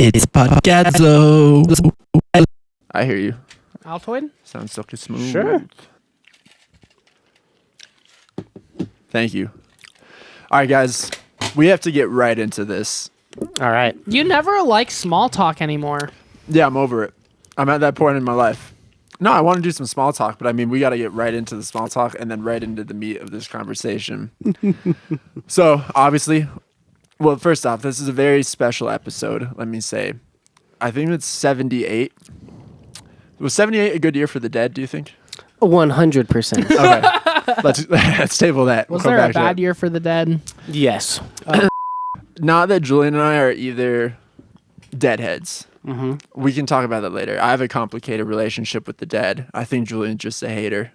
It's podcadzo. I hear you. Altoid? Sounds silky smooth. Sure. Thank you. All right, guys. We have to get right into this. All right. You never like small talk anymore. Yeah, I'm over it. I'm at that point in my life. No, I want to do some small talk, but I mean, we got to get right into the small talk and then right into the meat of this conversation. So, obviously, well, first off, this is a very special episode, let me say. I think it's 78. Was 78 a good year for the dead, do you think? 100%. Okay. Let's table that. Was We'll come there a back to bad that. year for the dead? Yes. Not that Julian and I are either deadheads. Mm-hmm. We can talk about that later. I have a complicated relationship with the dead. I think Julian's just a hater.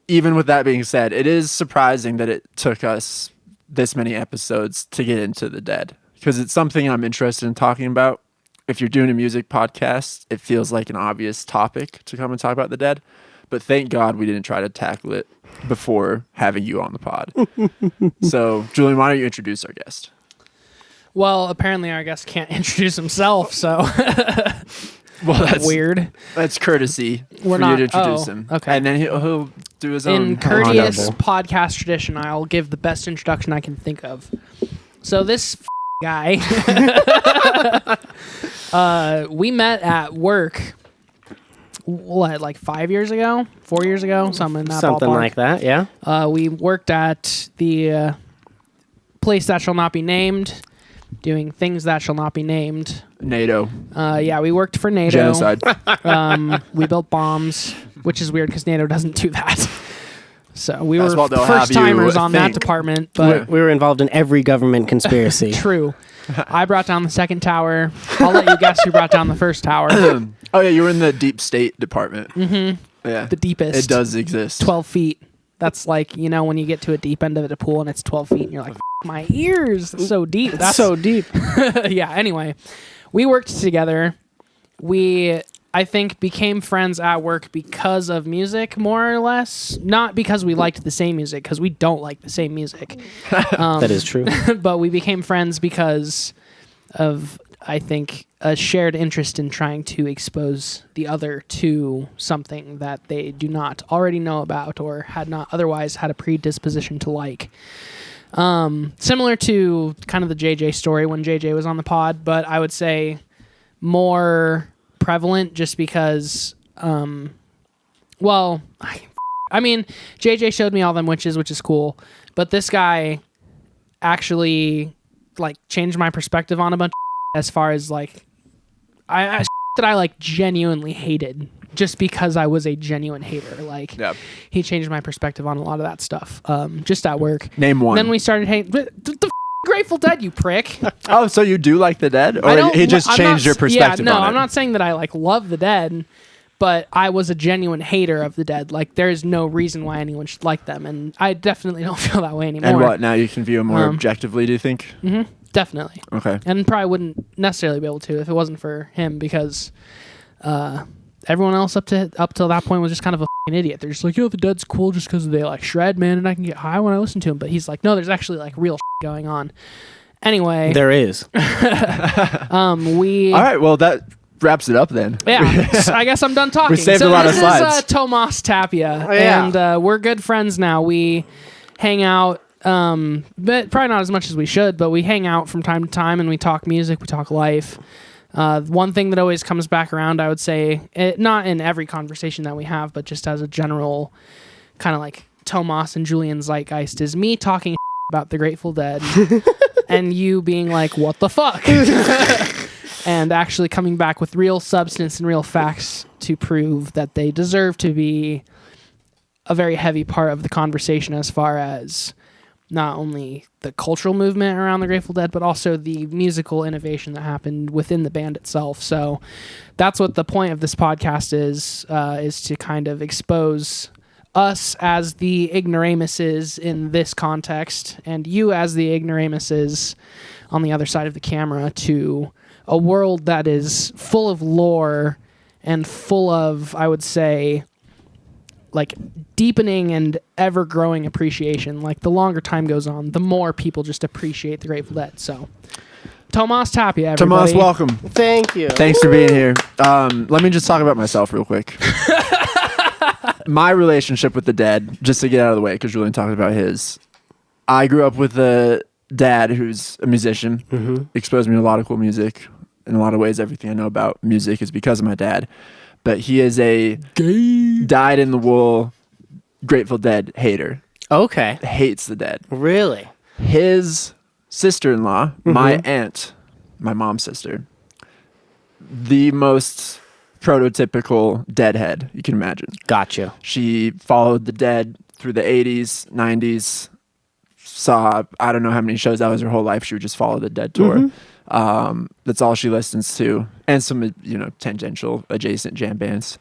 Even with that being said, it is surprising that it took us this many episodes to get into the dead, because it's something I'm interested in talking about. If you're doing a music podcast, it feels like an obvious topic to come and talk about the dead. But thank God we didn't try to tackle it before having you on the pod. So, Julian, why don't you introduce our guest? Well, apparently our guest can't introduce himself, so Well, that's weird. That's courtesy We're for not- you to introduce oh, him. okay. And then he'll do his own. In courteous honorable. podcast tradition, I'll give the best introduction I can think of. So this guy, we met at work, what, like 5 years ago? 4 years ago? Something in that Something ballpark. like that, yeah. We worked at the place that shall not be named, doing things that shall not be named. NATO. Yeah, we worked for NATO. Genocide. We built bombs, which is weird because NATO doesn't do that. So we That's were what they'll have first you timers on that think. department, but We were involved in every government conspiracy. true. I brought down the second tower. I'll let you guess who brought down the first tower. Oh, yeah, you were in the deep state department. Mm-hmm. Yeah. The deepest. It does exist. 12 feet. That's like, you know, when you get to a deep end of the pool and it's 12 feet and you're like, my ears. It's so deep. That's so deep. Yeah, anyway. We worked together. We, I think, became friends at work because of music, more or less. Not because we liked the same music, because we don't like the same music. That is true. But we became friends because of, I think, a shared interest in trying to expose the other to something that they do not already know about or had not otherwise had a predisposition to like. Similar to kind of the JJ story when JJ was on the pod, but I would say more prevalent just because, well, I mean, JJ showed me all them witches, which is cool, but this guy actually like changed my perspective on a bunch of as far as like I that I like genuinely hated just because I was a genuine hater. Like he changed my perspective on a lot of that stuff. Just at work. Name one. Then we started hating the Grateful Dead, you prick. Oh, so you do like the dead? I Or don't- he just I'm changed not- your perspective Yeah, no, on it? I'm not saying that I like love the Dead, but I was a genuine hater of the Dead. Like there is no reason why anyone should like them, and I definitely don't feel that way anymore. And what, now you can view them more objectively, do you think? Mm-hmm, definitely. Okay. And probably wouldn't necessarily be able to if it wasn't for him, because everyone else up till that point was just kind of a f***ing idiot. They're just like, yo, the Dead's cool just because they like shred, man, and I can get high when I listen to him. But he's like, no, there's actually like real going on. Anyway, There is. we All right, well, that wraps it up then. yeah. I guess I'm done talking. We saved so a lot of this slides. is Tomas Tapia, yeah. and we're good friends now. We hang out, but probably not as much as we should, but we hang out from time to time, and we talk music, we talk life. One thing that always comes back around, I would say, not in every conversation that we have, but just as a general kind of like Tomas and Julian zeitgeist, is me talking about the Grateful Dead and you being like, what the fuck? And actually coming back with real substance and real facts to prove that they deserve to be a very heavy part of the conversation as far as not only the cultural movement around the Grateful Dead, but also the musical innovation that happened within the band itself. So that's what the point of this podcast is to kind of expose us as the ignoramuses in this context, and you as the ignoramuses on the other side of the camera, to a world that is full of lore and full of, I would say, like deepening and ever-growing appreciation. Like the longer time goes on, the more people just appreciate the Grateful Dead. So Tomas Tapia, everybody. Tomas, welcome. Thank you. Thanks for being here. Let me just talk about myself real quick. My relationship with the Dead, just to get out of the way, because Julian talked about his. I grew up with a dad who's a musician, exposed me to a lot of cool music. In a lot of ways, everything I know about music is because of my dad. But he is a dyed-in-the-wool Grateful Dead hater. Okay. Hates the Dead. Really? His sister-in-law, my aunt, my mom's sister, the most prototypical Deadhead you can imagine. Gotcha. She followed the Dead through the 80s, 90s, saw I don't know how many shows. That was her whole life. She would just follow the Dead tour. That's all she listens to, and some tangential adjacent jam bands.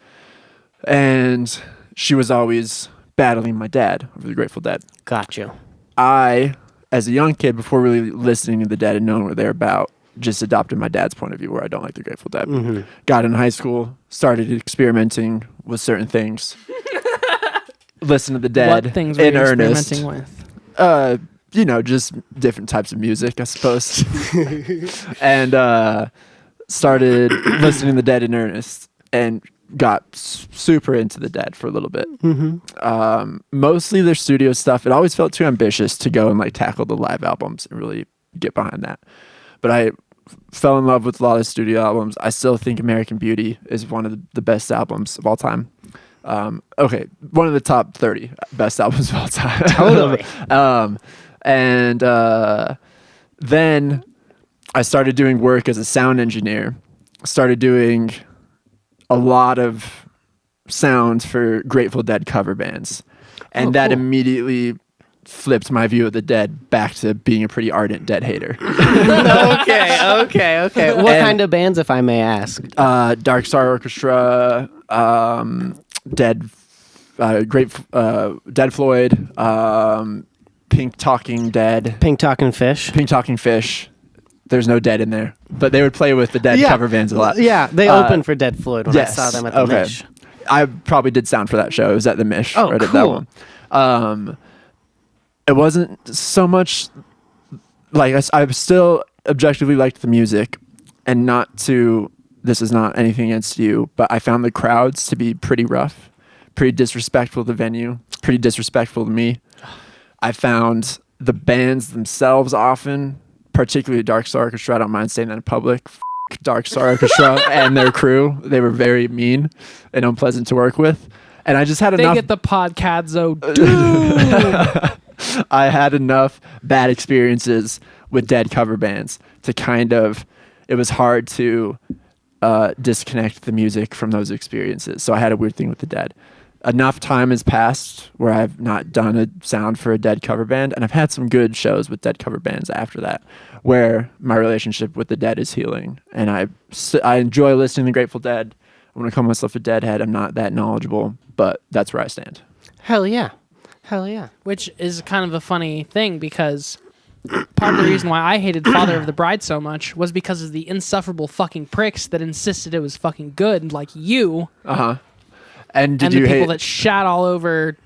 And she was always battling my dad over the Grateful Dead. Gotcha. I, as a young kid, before really listening to the Dead and knowing what they're about, just adopted my dad's point of view where I don't like the Grateful Dead. Got in high school, started experimenting with certain things. Listened to the Dead What things were in you earnest. experimenting with? Just different types of music, I suppose. And started listening to the Dead in earnest and got super into the Dead for a little bit. Mostly their studio stuff. It always felt too ambitious to go and like tackle the live albums and really get behind that. But I fell in love with a lot of studio albums. I still think American Beauty is one of the best albums of all time. One of the top 30 best albums of all time. Totally. Then I started doing work as a sound engineer. Started doing a lot of sounds for Grateful Dead cover bands. And that immediately flipped my view of the Dead back to being a pretty ardent Dead hater. Okay. What kind of bands, if I may ask? Dark Star Orchestra, Dead Floyd, Pink Talking Dead. Pink Talking Fish. Pink Talking Fish. There's no Dead in there, but they would play with the Dead cover bands a lot. Yeah, they opened for Dead Floyd when I saw them at the Mish. I probably did sound for that show. It was at the Mish. Oh, right cool. At that one. It wasn't so much like I still objectively liked the music, and this is not anything against you, but I found the crowds to be pretty rough, pretty disrespectful to the venue, pretty disrespectful to me. I found the bands themselves often, particularly Dark Star Orchestra, I don't mind saying that in public, Dark Star Orchestra and their crew, they were very mean and unpleasant to work with. And I just had enough. They get the podcadzo. Dude. I had enough bad experiences with Dead cover bands to it was hard to disconnect the music from those experiences. So I had a weird thing with the Dead. Enough time has passed where I've not done a sound for a Dead cover band, and I've had some good shows with Dead cover bands after that, where my relationship with the Dead is healing, and I enjoy listening to Grateful Dead. I want to call myself a Deadhead. I'm not that knowledgeable, but that's where I stand. Hell yeah. Which is kind of a funny thing, because part of the reason why I hated Father of the Bride so much was because of the insufferable fucking pricks that insisted it was fucking good, like you. And the people that shat all over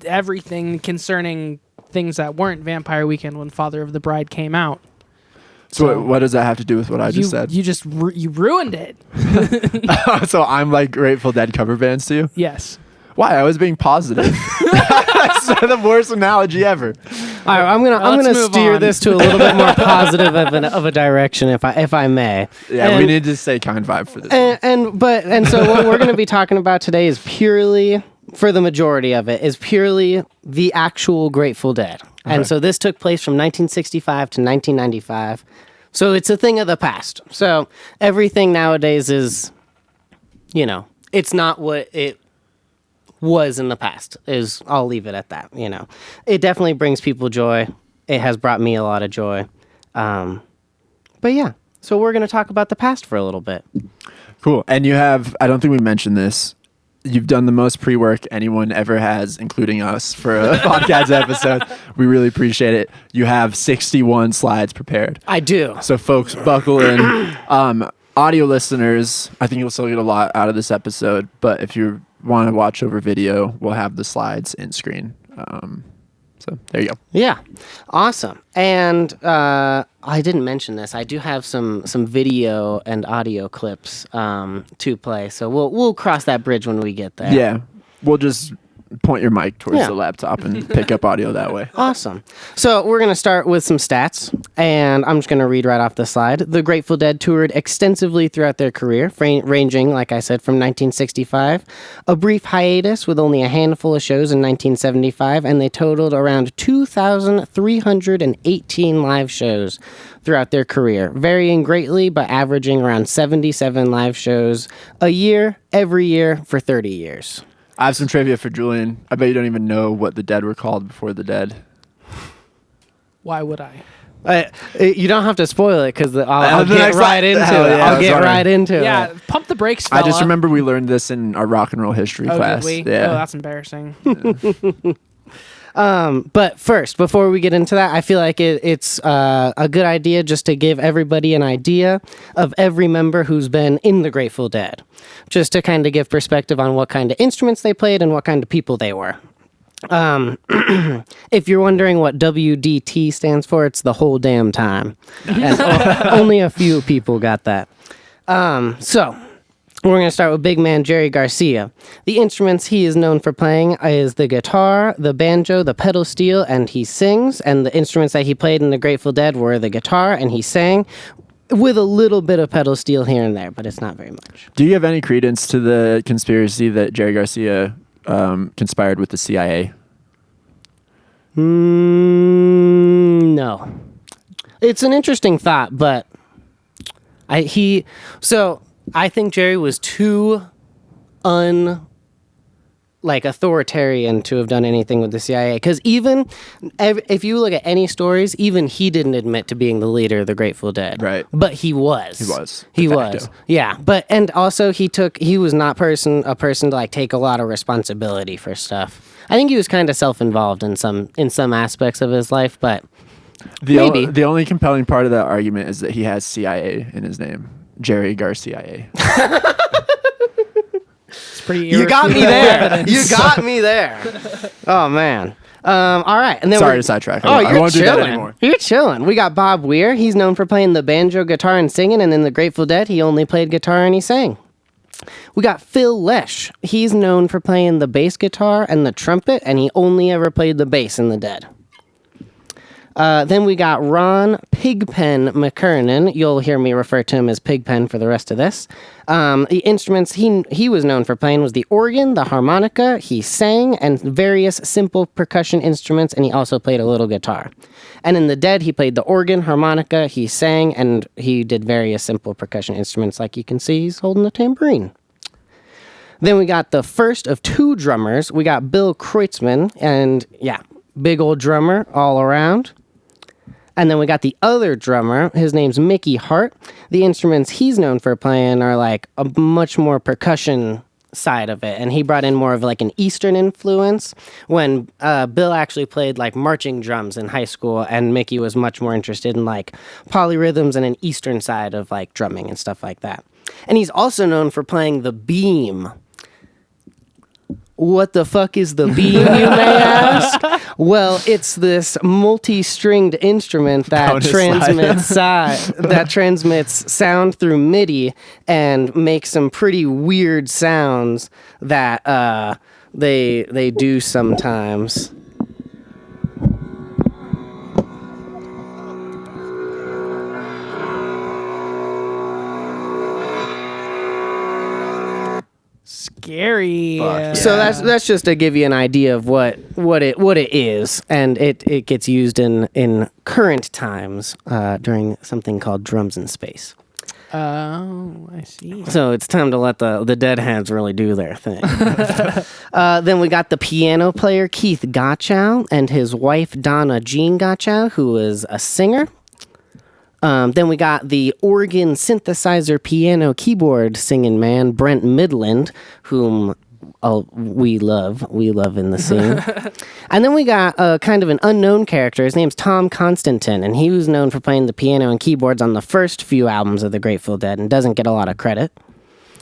everything concerning things that weren't Vampire Weekend when Father of the Bride came out. So what does that have to do with what I just said? You just you ruined it. So I'm like Grateful Dead cover bands to you? Yes. Why? I was being positive. That's the worst analogy ever. All right, I'm gonna steer this to a little bit more positive of a direction, if I may. Yeah, we need to stay kind vibe for this. And so what we're going to be talking about today is purely, for the majority of it, is purely the actual Grateful Dead. Okay. And so this took place from 1965 to 1995. So it's a thing of the past. So everything nowadays is, it's not what it was in the past. I'll leave it at that. It definitely brings people joy. It has brought me a lot of joy. But yeah, so we're going to talk about the past for a little bit. Cool. And you have, I don't think we mentioned this, you've done the most pre-work anyone ever has, including us, for a podcadzo episode. We really appreciate it. You have 61 slides prepared. I do. So folks, buckle in. Audio listeners, I think you'll still get a lot out of this episode, but if you want to watch over video, we'll have the slides in screen. So there you go. Yeah, awesome. And I didn't mention this. I do have some video and audio clips to play. So we'll cross that bridge when we get there. Yeah, we'll just point your mic towards the laptop and pick up audio that way. Awesome. So we're going to start with some stats, and I'm just going to read right off the slide. The Grateful Dead toured extensively throughout their career, ranging, like I said, from 1965, a brief hiatus with only a handful of shows in 1975, and they totaled around 2,318 live shows throughout their career, varying greatly, but averaging around 77 live shows a year, every year, for 30 years. I have some trivia for Julian. I bet you don't even know what the Dead were called before the Dead. Why would I? You don't have to spoil it because I'll get next right into it. yeah, I'll get sorry. right into it. Yeah, pump the brakes, I fella. just remember we learned this in our rock and roll history class. Did we? Yeah. Oh, that's embarrassing. But first, before we get into that, I feel like it's a good idea just to give everybody an idea of every member who's been in the Grateful Dead, just to kind of give perspective on what kind of instruments they played and what kind of people they were. If you're wondering what WDT stands for, it's the whole damn time. And only a few people got that. So we're going to start with big man Jerry Garcia. The instruments he is known for playing is the guitar, the banjo, the pedal steel, and he sings. And the instruments that he played in the Grateful Dead were the guitar, and he sang, with a little bit of pedal steel here and there, but it's not very much. Do you have any credence to the conspiracy that Jerry Garcia conspired with the CIA? No. It's an interesting thought, but I think Jerry was too authoritarian to have done anything with the CIA. Because even if you look at any stories, even he didn't admit to being the leader of the Grateful Dead. Right. But he was. He He de was. facto. Yeah. But and also he was not a person to like take a lot of responsibility for stuff. I think he was kind of self-involved in some aspects of his life, but maybe. The only compelling part of that argument is that he has CIA in his name. Jerry Garcia. It's pretty. You got me there. You got me there. Oh man. All right. And then Sorry to sidetrack. Oh, I you're won't do that chilling. anymore. You're chilling. We got Bob Weir. He's known for playing the banjo, guitar, and singing. And in the Grateful Dead, he only played guitar and he sang. We got Phil Lesh. He's known for playing the bass guitar and the trumpet, and he only ever played the bass in the Dead. Then we got Ron Pigpen McKernan. You'll hear me refer to him as Pigpen for the rest of this. The instruments he was known for playing was the organ, the harmonica, he sang, and various simple percussion instruments, and he also played a little guitar. And in the Dead, he played the organ, harmonica, he sang, and he did various simple percussion instruments. Like you can see, he's holding a tambourine. Then we got the first of two drummers. We got Bill Kreutzmann, and yeah, big old drummer all around. And then we got the other drummer. His name's Mickey Hart. The instruments he's known for playing are like a much more percussion side of it. And he brought in more of like an Eastern influence when Bill actually played like marching drums in high school. And Mickey was much more interested in like polyrhythms and an Eastern side of like drumming and stuff like that. And he's also known for playing the beam. What the fuck is the beam, you may ask? Well, it's this multi-stringed instrument that transmits sound through MIDI and makes some pretty weird sounds that they do sometimes. Scary. Yeah. So that's just to give you an idea of what it is, and it gets used in current times during something called Drums in Space. Oh, I see. So it's time to let the dead hands really do their thing. Then we got the piano player Keith Gottschall and his wife Donna Jean Gottschall, who is a singer. Then we got the organ, synthesizer, piano, keyboard singing man, Brent Midland, whom we love in the scene. And then we got kind of an unknown character. His name's Tom Constantin, and he was known for playing the piano and keyboards on the first few albums of the Grateful Dead and doesn't get a lot of credit.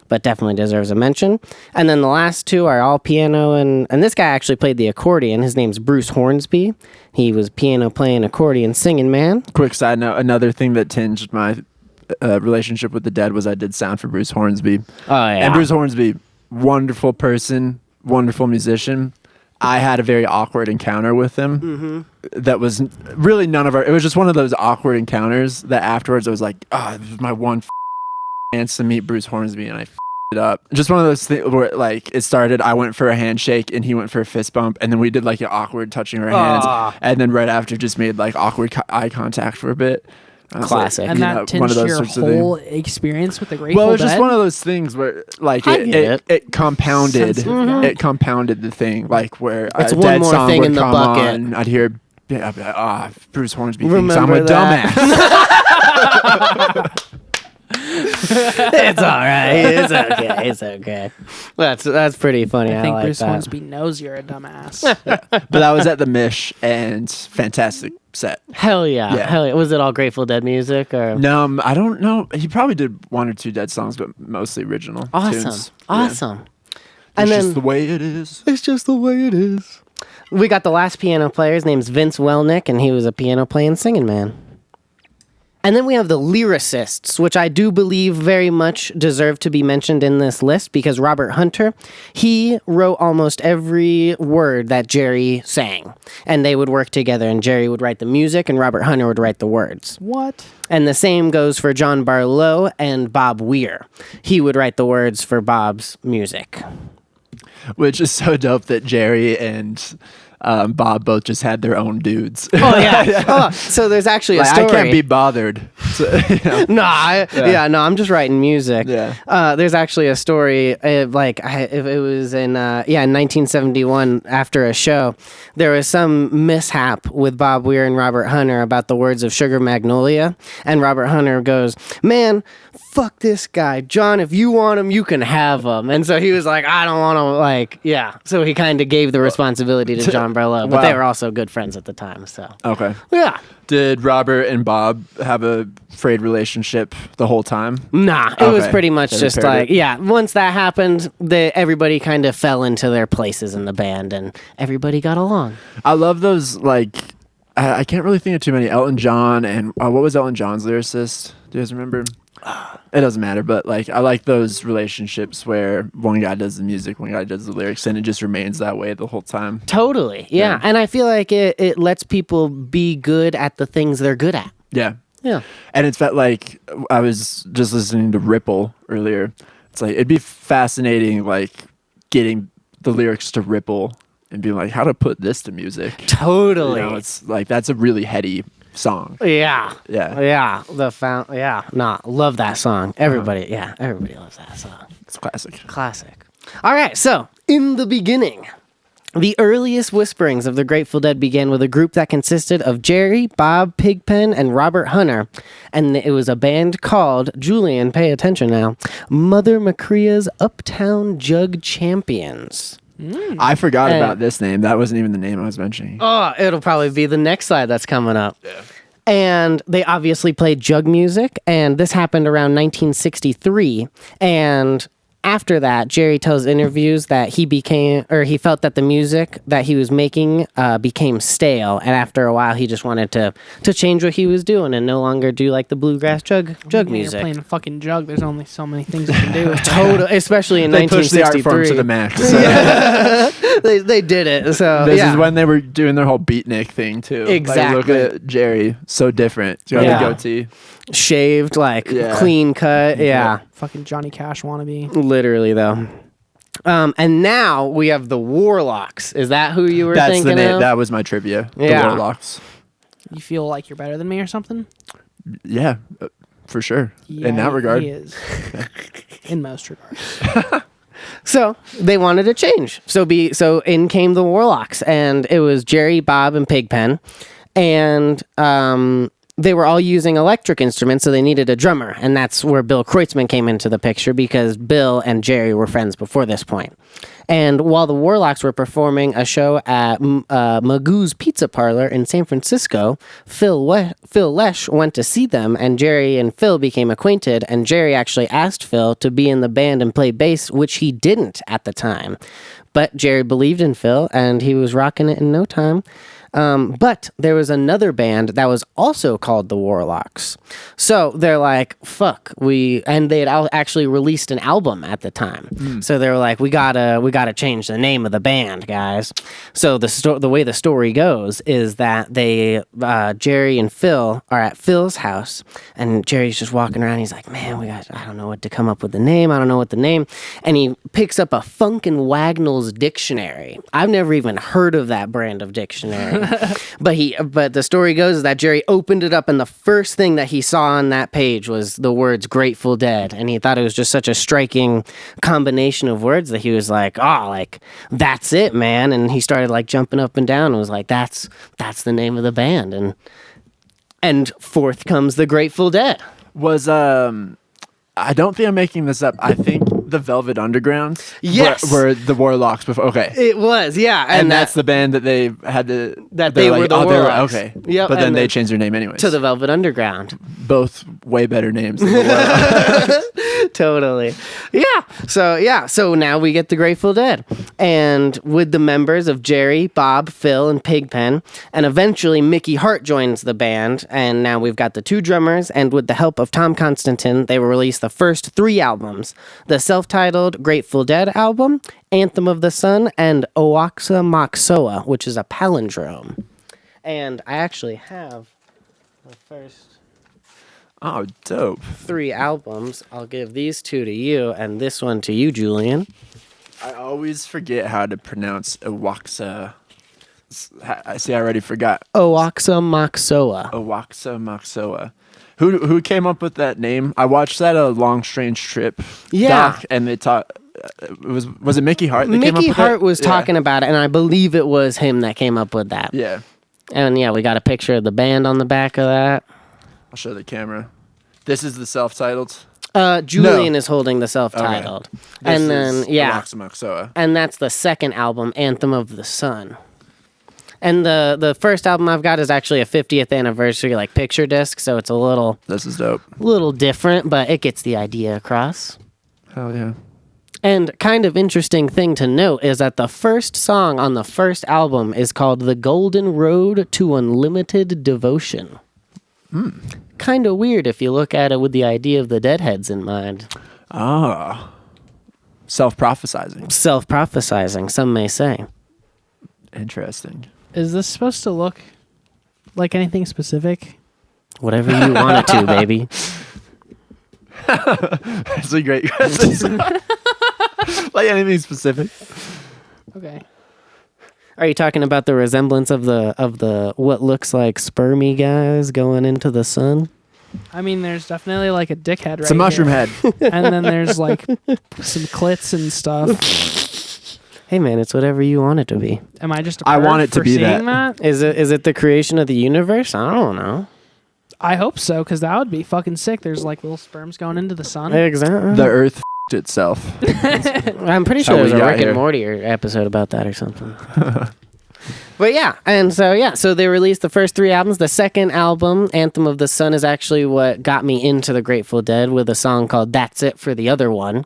but definitely deserves a mention. And then the last two are all piano, and this guy actually played the accordion. His name's Bruce Hornsby. He was piano playing, accordion singing man. Quick side note, another thing that tinged my relationship with the Dead was I did sound for Bruce Hornsby. Oh, yeah. And Bruce Hornsby, wonderful person, wonderful musician. I had a very awkward encounter with him. That was really it was just one of those awkward encounters that afterwards I was like, this was my one chance to meet Bruce Hornsby, and I it up. Just one of those things where like it started, I went for a handshake and he went for a fist bump, and then we did like an awkward touching our hands, and then right after just made like awkward eye contact for a bit. Classic. And that tinged your whole experience with the Grateful Dead? Well, it's just one of those things where, like, it compounded. It compounded the thing, like where it's a one Dead more song thing would in the come bucket. on. I'd hear, I'd be like, Bruce Hornsby thinks Remember I'm a that? dumbass. It's all right. It's okay. It's okay. That's pretty funny. I think like Bruce that. Hornsby knows you're a dumbass. But that was at the Mish, and fantastic set. Hell yeah. Yeah. Hell yeah. Was it all Grateful Dead music or? No, I don't know. He probably did one or two Dead songs, but mostly original Awesome. tunes. Awesome. Yeah. And It's then just the way it is. it's just the way it is. We got the last piano player. His name's Vince Welnick, and he was a piano playing singing man. And then we have the lyricists, which I do believe very much deserve to be mentioned in this list because Robert Hunter, he wrote almost every word that Jerry sang. And they would work together, and Jerry would write the music, and Robert Hunter would write the words. What? And the same goes for John Barlow and Bob Weir. He would write the words for Bob's music. Which is so dope that Jerry and Bob both just had their own dudes. Oh, yeah. Oh, so there's actually a Like, story. I can't be bothered. So, you know. No, I'm just writing music. Yeah. There's actually a story, if it was in 1971 after a show, there was some mishap with Bob Weir and Robert Hunter about the words of Sugar Magnolia, and Robert Hunter goes, "Man, fuck this guy. John, if you want him, you can have him." And so he was like, "I don't want to, So he kind of gave the responsibility to John Barlow, but Wow. they were also good friends at the time, so. Okay. Yeah. Did Robert and Bob have a frayed relationship the whole time? Nah, it was Okay. pretty much They just repaired like, once that happened, everybody kind of fell into their places in the band and everybody got along. I love those, like, I can't really think of too many. Elton John and what was Elton John's lyricist? Do you guys remember? It doesn't matter, but like I like those relationships where one guy does the music, one guy does the lyrics, and it just remains that way the whole time. Totally, yeah. And I feel like it lets people be good at the things they're good at. Yeah. Yeah. And it's that, like, I was just listening to Ripple earlier. It's like, it'd be fascinating, like, getting the lyrics to Ripple and being like, how to put this to music. Totally. You know, it's like, that's a really heady song. Yeah. Yeah. Yeah. Love that song. Everybody loves that song. It's classic. Classic. All right, so in the beginning, the earliest whisperings of the Grateful Dead began with a group that consisted of Jerry, Bob, Pigpen, and Robert Hunter, and it was a band called, Julian, pay attention now, Mother Macrea's Uptown Jug Champions. I forgot about this name. That wasn't even the name I was mentioning. Oh, it'll probably be the next slide that's coming up. Yeah. And they obviously played jug music, and this happened around 1963, and after that, Jerry tells interviews that he felt that the music that he was making became stale, and after a while, he just wanted to change what he was doing and no longer do like the bluegrass jug music. You're playing a fucking jug. There's only so many things you can do. Totally, especially in They pushed the art 1963. form to the max. They did it. So This is when they were doing their whole beatnik thing too. Exactly. Like, look at Jerry, so different. He's got Yeah. a goatee. shaved, clean cut. Yeah. Fucking Johnny Cash wannabe. Literally, though. And now we have the Warlocks. Is that who you were That's thinking the name. of? That was my trivia. Yeah. The Warlocks. You feel like you're better than me or something? Yeah, for sure. Yeah, In that regard. He is. In most regards. So they wanted a change. So in came the Warlocks, and it was Jerry, Bob, and Pigpen, and they were all using electric instruments, so they needed a drummer. And that's where Bill Kreutzmann came into the picture because Bill and Jerry were friends before this point. And while the Warlocks were performing a show at Magoo's Pizza Parlor in San Francisco, Phil Lesh went to see them, and Jerry and Phil became acquainted, and Jerry actually asked Phil to be in the band and play bass, which he didn't at the time. But Jerry believed in Phil, and he was rocking it in no time. But there was another band that was also called the Warlocks. So they're like, fuck, and they had actually released an album at the time. So they were like, we gotta change the name of the band, guys. So the way the story goes is that Jerry and Phil are at Phil's house, and Jerry's just walking around. He's like, man, I don't know what to come up with the name. I don't know what the name. And he picks up a Funkin' Wagnalls dictionary. I've never even heard of that brand of dictionary. But the story goes is that Jerry opened it up, and the first thing that he saw on that page was the words Grateful Dead, and he thought it was just such a striking combination of words that he was like, oh, like, that's it, man. And he started like jumping up and down and was like, that's the name of the band. And forth comes the Grateful Dead. Was I don't think I'm making this up. I think the Velvet Underground were the Warlocks before. Okay. It was, yeah. And that's the band that they had to... That they were the Warlocks. Okay. Yep, but then they changed their name anyways. To the Velvet Underground. Both way better names than the Warlocks. Totally. Yeah. So now we get the Grateful Dead. And with the members of Jerry, Bob, Phil, and Pigpen. And eventually Mickey Hart joins the band. And now we've got the two drummers. And with the help of Tom Constantine, they will release the first 3 albums. The self-titled Grateful Dead album, Anthem of the Sun, and Owaxa Moxoa, which is a palindrome. And I actually have the first... Oh, dope. 3 albums. I'll give these 2 to you and this one to you, Julian. I always forget how to pronounce Owaxa. I see, I already forgot. Owaxa Moxoa. Owaxa Moxoa. Who came up with that name? I watched that Long Strange Trip doc, and they taught. Was it Mickey Hart? Mickey Hart was talking about it, and I believe it was him that came up with that. Yeah. And yeah, we got a picture of the band on the back of that. I'll show the camera. This is the self-titled. Julian is holding the self-titled, Okay. and then Owaxa Moxoa. and that's the second album, Anthem of the Sun. And the first album I've got is actually a 50th anniversary like picture disc, so it's a little different, but it gets the idea across. Hell yeah. And kind of interesting thing to note is that the first song on the first album is called The Golden Road to Unlimited Devotion. Kind of weird if you look at it with the idea of the Deadheads in mind. Ah. Self-prophesizing. Self-prophesizing, some may say. Interesting. Is this supposed to look like anything specific? Whatever you want it to, baby. That's a great question. Like anything specific? Okay. Are you talking about the resemblance of the what looks like spermy guys going into the sun? I mean, there's definitely like a dickhead right It's a mushroom here. head. And then there's like some clits and stuff. Hey man, it's whatever you want it to be. Am I just a I perv want it to for be seeing that. Is it the creation of the universe? I don't know. I hope so, because that would be fucking sick. There's like little sperms going into the sun. Exactly. The Earth itself. I'm pretty How sure there's we a got Rick here. and Morty episode about that or something. But yeah, and so they released the first 3 albums. The second album, Anthem of the Sun, is actually what got me into the Grateful Dead with a song called That's It for the Other One.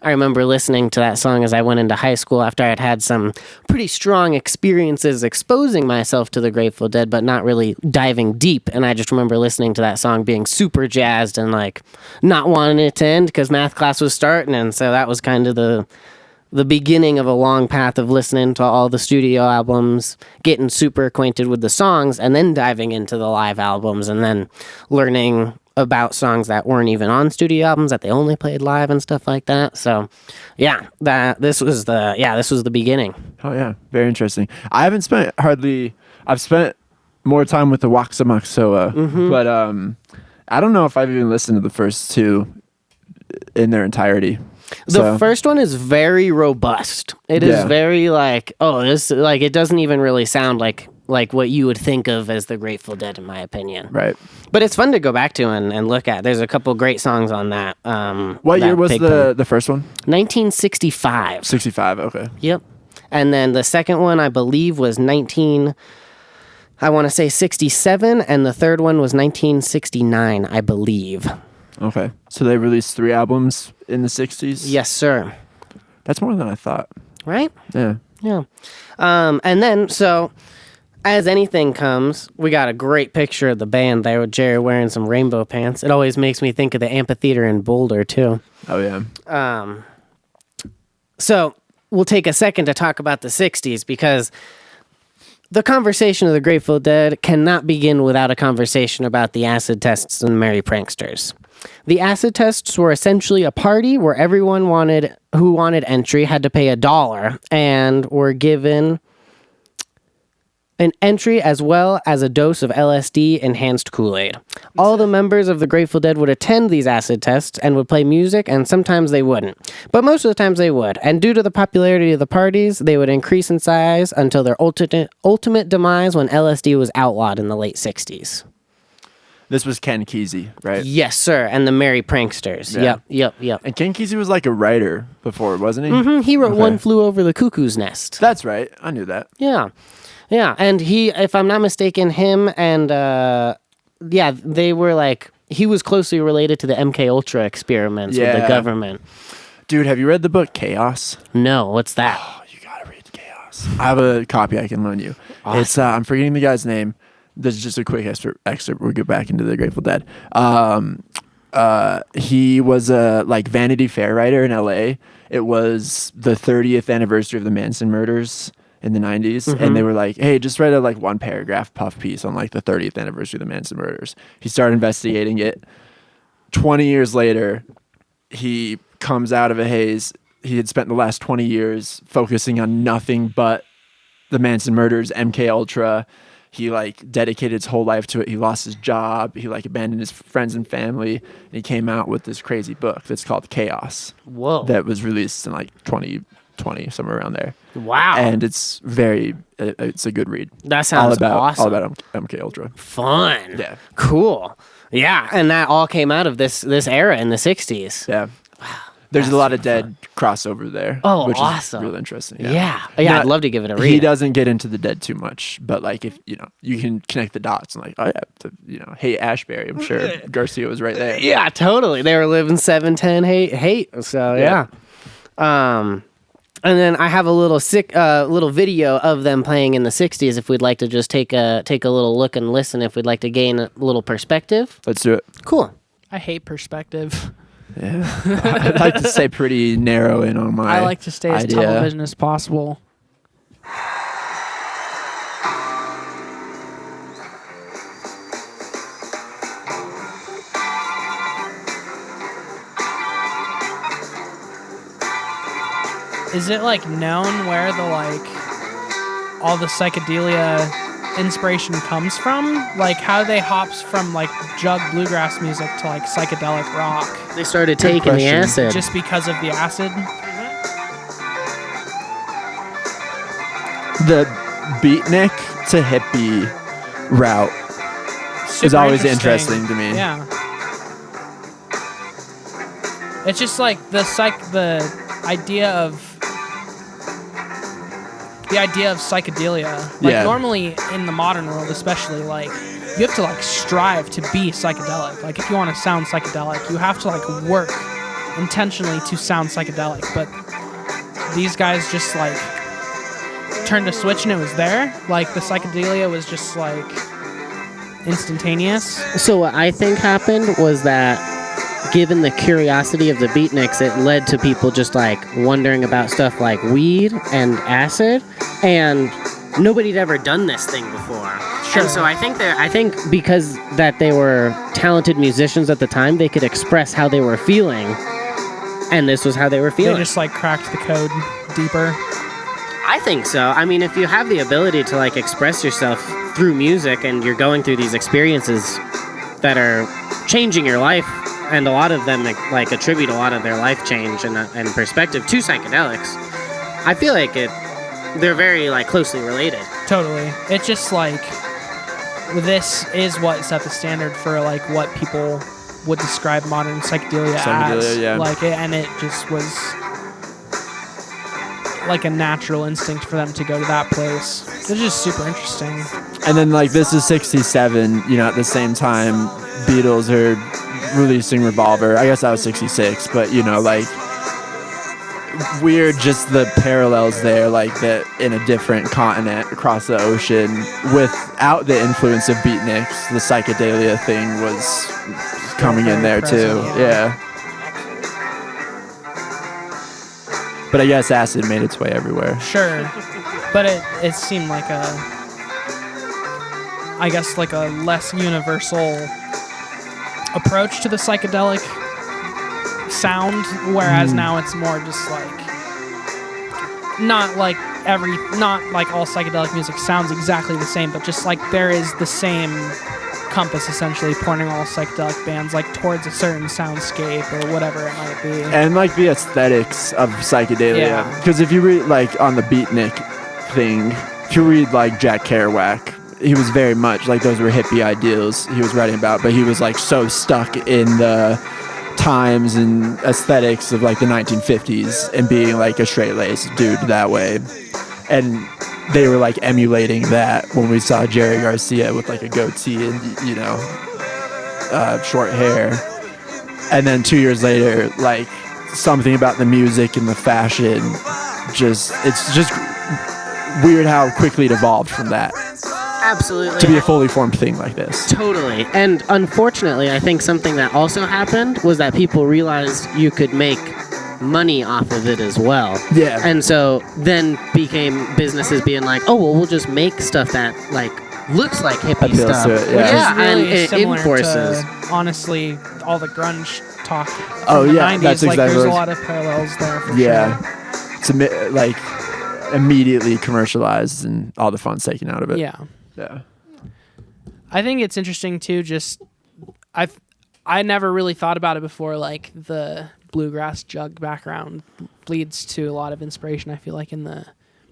I remember listening to that song as I went into high school after I'd had some pretty strong experiences exposing myself to the Grateful Dead, but not really diving deep. And I just remember listening to that song being super jazzed and like not wanting it to end because math class was starting. And so that was kind of the beginning of a long path of listening to all the studio albums, getting super acquainted with the songs, and then diving into the live albums and then learning about songs that weren't even on studio albums that they only played live and stuff like that. So, yeah, this was the beginning. Oh yeah, very interesting. I've spent more time with the Owaxa Moxoa, but I don't know if I've even listened to the first 2 in their entirety. The first one is very robust. It is very like, it doesn't even really sound like like what you would think of as the Grateful Dead, in my opinion. Right. But it's fun to go back to and look at. There's a couple great songs on that. What that year was Pigpen. the first one? 1965. 65. Okay. Yep. And then the second one, I believe, was 67, and the third one was 1969, I believe. Okay. So they released 3 albums in the 60s? Yes, sir. That's more than I thought. Right? Yeah. Yeah. And then, so, as anything comes, we got a great picture of the band there with Jerry wearing some rainbow pants. It always makes me think of the amphitheater in Boulder, too. Oh, yeah. So, we'll take a second to talk about the 60s, because the conversation of the Grateful Dead cannot begin without a conversation about the acid tests and Merry Pranksters. The acid tests were essentially a party where everyone who wanted entry had to pay $1 and were given an entry as well as a dose of LSD enhanced Kool-Aid. All the members of the Grateful Dead would attend these acid tests and would play music, and sometimes they wouldn't. But most of the times they would. And due to the popularity of the parties, they would increase in size until their ultimate demise when LSD was outlawed in the late 60s. This was Ken Kesey, right? Yes, sir. And the Merry Pranksters. Yeah. Yep. And Ken Kesey was like a writer before, wasn't he? Mm-hmm. He wrote Okay. One Flew Over the Cuckoo's Nest. That's right. I knew that. Yeah. And he, if I'm not mistaken, him and, they were like, he was closely related to the MK Ultra experiments with the Yeah. government. Dude, have you read the book Chaos? No, what's that? Oh, you gotta read Chaos. I have a copy I can loan you. Awesome. It's I'm forgetting the guy's name. This is just a quick excerpt. We'll get back into the Grateful Dead. He was a like Vanity Fair writer in L.A. It was the 30th anniversary of the Manson murders in the 90s, and they were like, hey, just write a like 1-paragraph puff piece on like the 30th anniversary of the Manson murders. He started investigating it. 20 years later, he comes out of a haze. He had spent the last 20 years focusing on nothing but the Manson murders, MK Ultra. He like dedicated his whole life to it. He lost his job. He like abandoned his friends and family. And he came out with this crazy book that's called Chaos. Whoa. That was released in like 2020, somewhere around there. Wow. And it's it's a good read. That sounds awesome. All about MK Ultra. Fun. Yeah. Cool. Yeah, and that all came out of this era in the 60s. Yeah. There's a lot of Dead crossover there. Oh, which awesome. is real interesting. Yeah, Not- I'd love to give it a read. He doesn't get into the Dead too much, but like if you can connect the dots and like, oh yeah, hey Ashbury, I'm sure Garcia was right there. Yeah, totally. They were living 710 hate. So yeah. And then I have a little video of them playing in the 60s if we'd like to just take a little look and listen, if we'd like to gain a little perspective. Let's do it. Cool. I hate perspective. Yeah. I'd like to stay pretty narrow in on my I like to stay as idea. television as possible. Is it like known where the like all the psychedelia inspiration comes from? Like how they hops from like jug bluegrass music to like psychedelic rock They started taking the question. acid. just because of the acid? The beatnik to hippie route is Super always interesting to me. Yeah. It's just like the idea of psychedelia. Like Yeah. normally in the modern world especially, like you have to like strive to be psychedelic. Like if you want to sound psychedelic, you have to like work intentionally to sound psychedelic. But these guys just like turned a switch and it was there. Like the psychedelia was just like instantaneous. So what I think happened was that given the curiosity of the beatniks, it led to people just like wondering about stuff like weed and acid, and nobody'd ever done this thing before. Sure. And so I think because that they were talented musicians at the time, they could express how they were feeling, and this was how they were They feeling. just like cracked the code deeper. I think so. I mean, if you have the ability to like express yourself through music and you're going through these experiences that are changing your life, and a lot of them like attribute a lot of their life change and perspective to psychedelics, I feel like they're very like closely related. Totally. It's just like this is what set the standard for like what people would describe modern psychedelia as. Yeah. Like and it just was like a natural instinct for them to go to that place. It's just super interesting. And then like this is 67, you know, at the same time Beatles are releasing Revolver. I guess that was 66, but you know, like weird just the parallels there, like that in a different continent across the ocean without the influence of beatniks. The psychedelia thing was coming in there too. Yeah. But I guess acid made its way everywhere. Sure. But it seemed like I guess like a less universal approach to the psychedelic sound, whereas now it's more just like not like all psychedelic music sounds exactly the same, but just like there is the same compass essentially pointing all psychedelic bands like towards a certain soundscape or whatever it might be. And like the aesthetics of psychedelia, because if you read like on the beatnik thing, if you read like Jack Kerouac, he was very much like those were hippie ideals he was writing about, but he was like so stuck in the times and aesthetics of like the 1950s and being like a straight-laced dude that way. And they were like emulating that when we saw Jerry Garcia with like a goatee and, you know, short hair. And then 2 years later, like something about the music and the fashion, it's just weird how quickly it evolved from that. Absolutely. To be a fully formed thing like this. Totally. And unfortunately, I think something that also happened was that people realized you could make money off of it as well. Yeah. And so then became businesses being like, oh, well, we'll just make stuff that like looks like hippie Appeals stuff. to it, yeah. Which is really and it similar enforces. to, honestly, all the grunge talk from Oh, the yeah, 90s. that's Like, exactly there's a what- lot of parallels there for Yeah. sure. It's like immediately commercialized and all the fun's taken out of it. Yeah. Yeah. I think it's interesting too. Just I never really thought about it before. Like the bluegrass jug background leads to a lot of inspiration. I feel like in the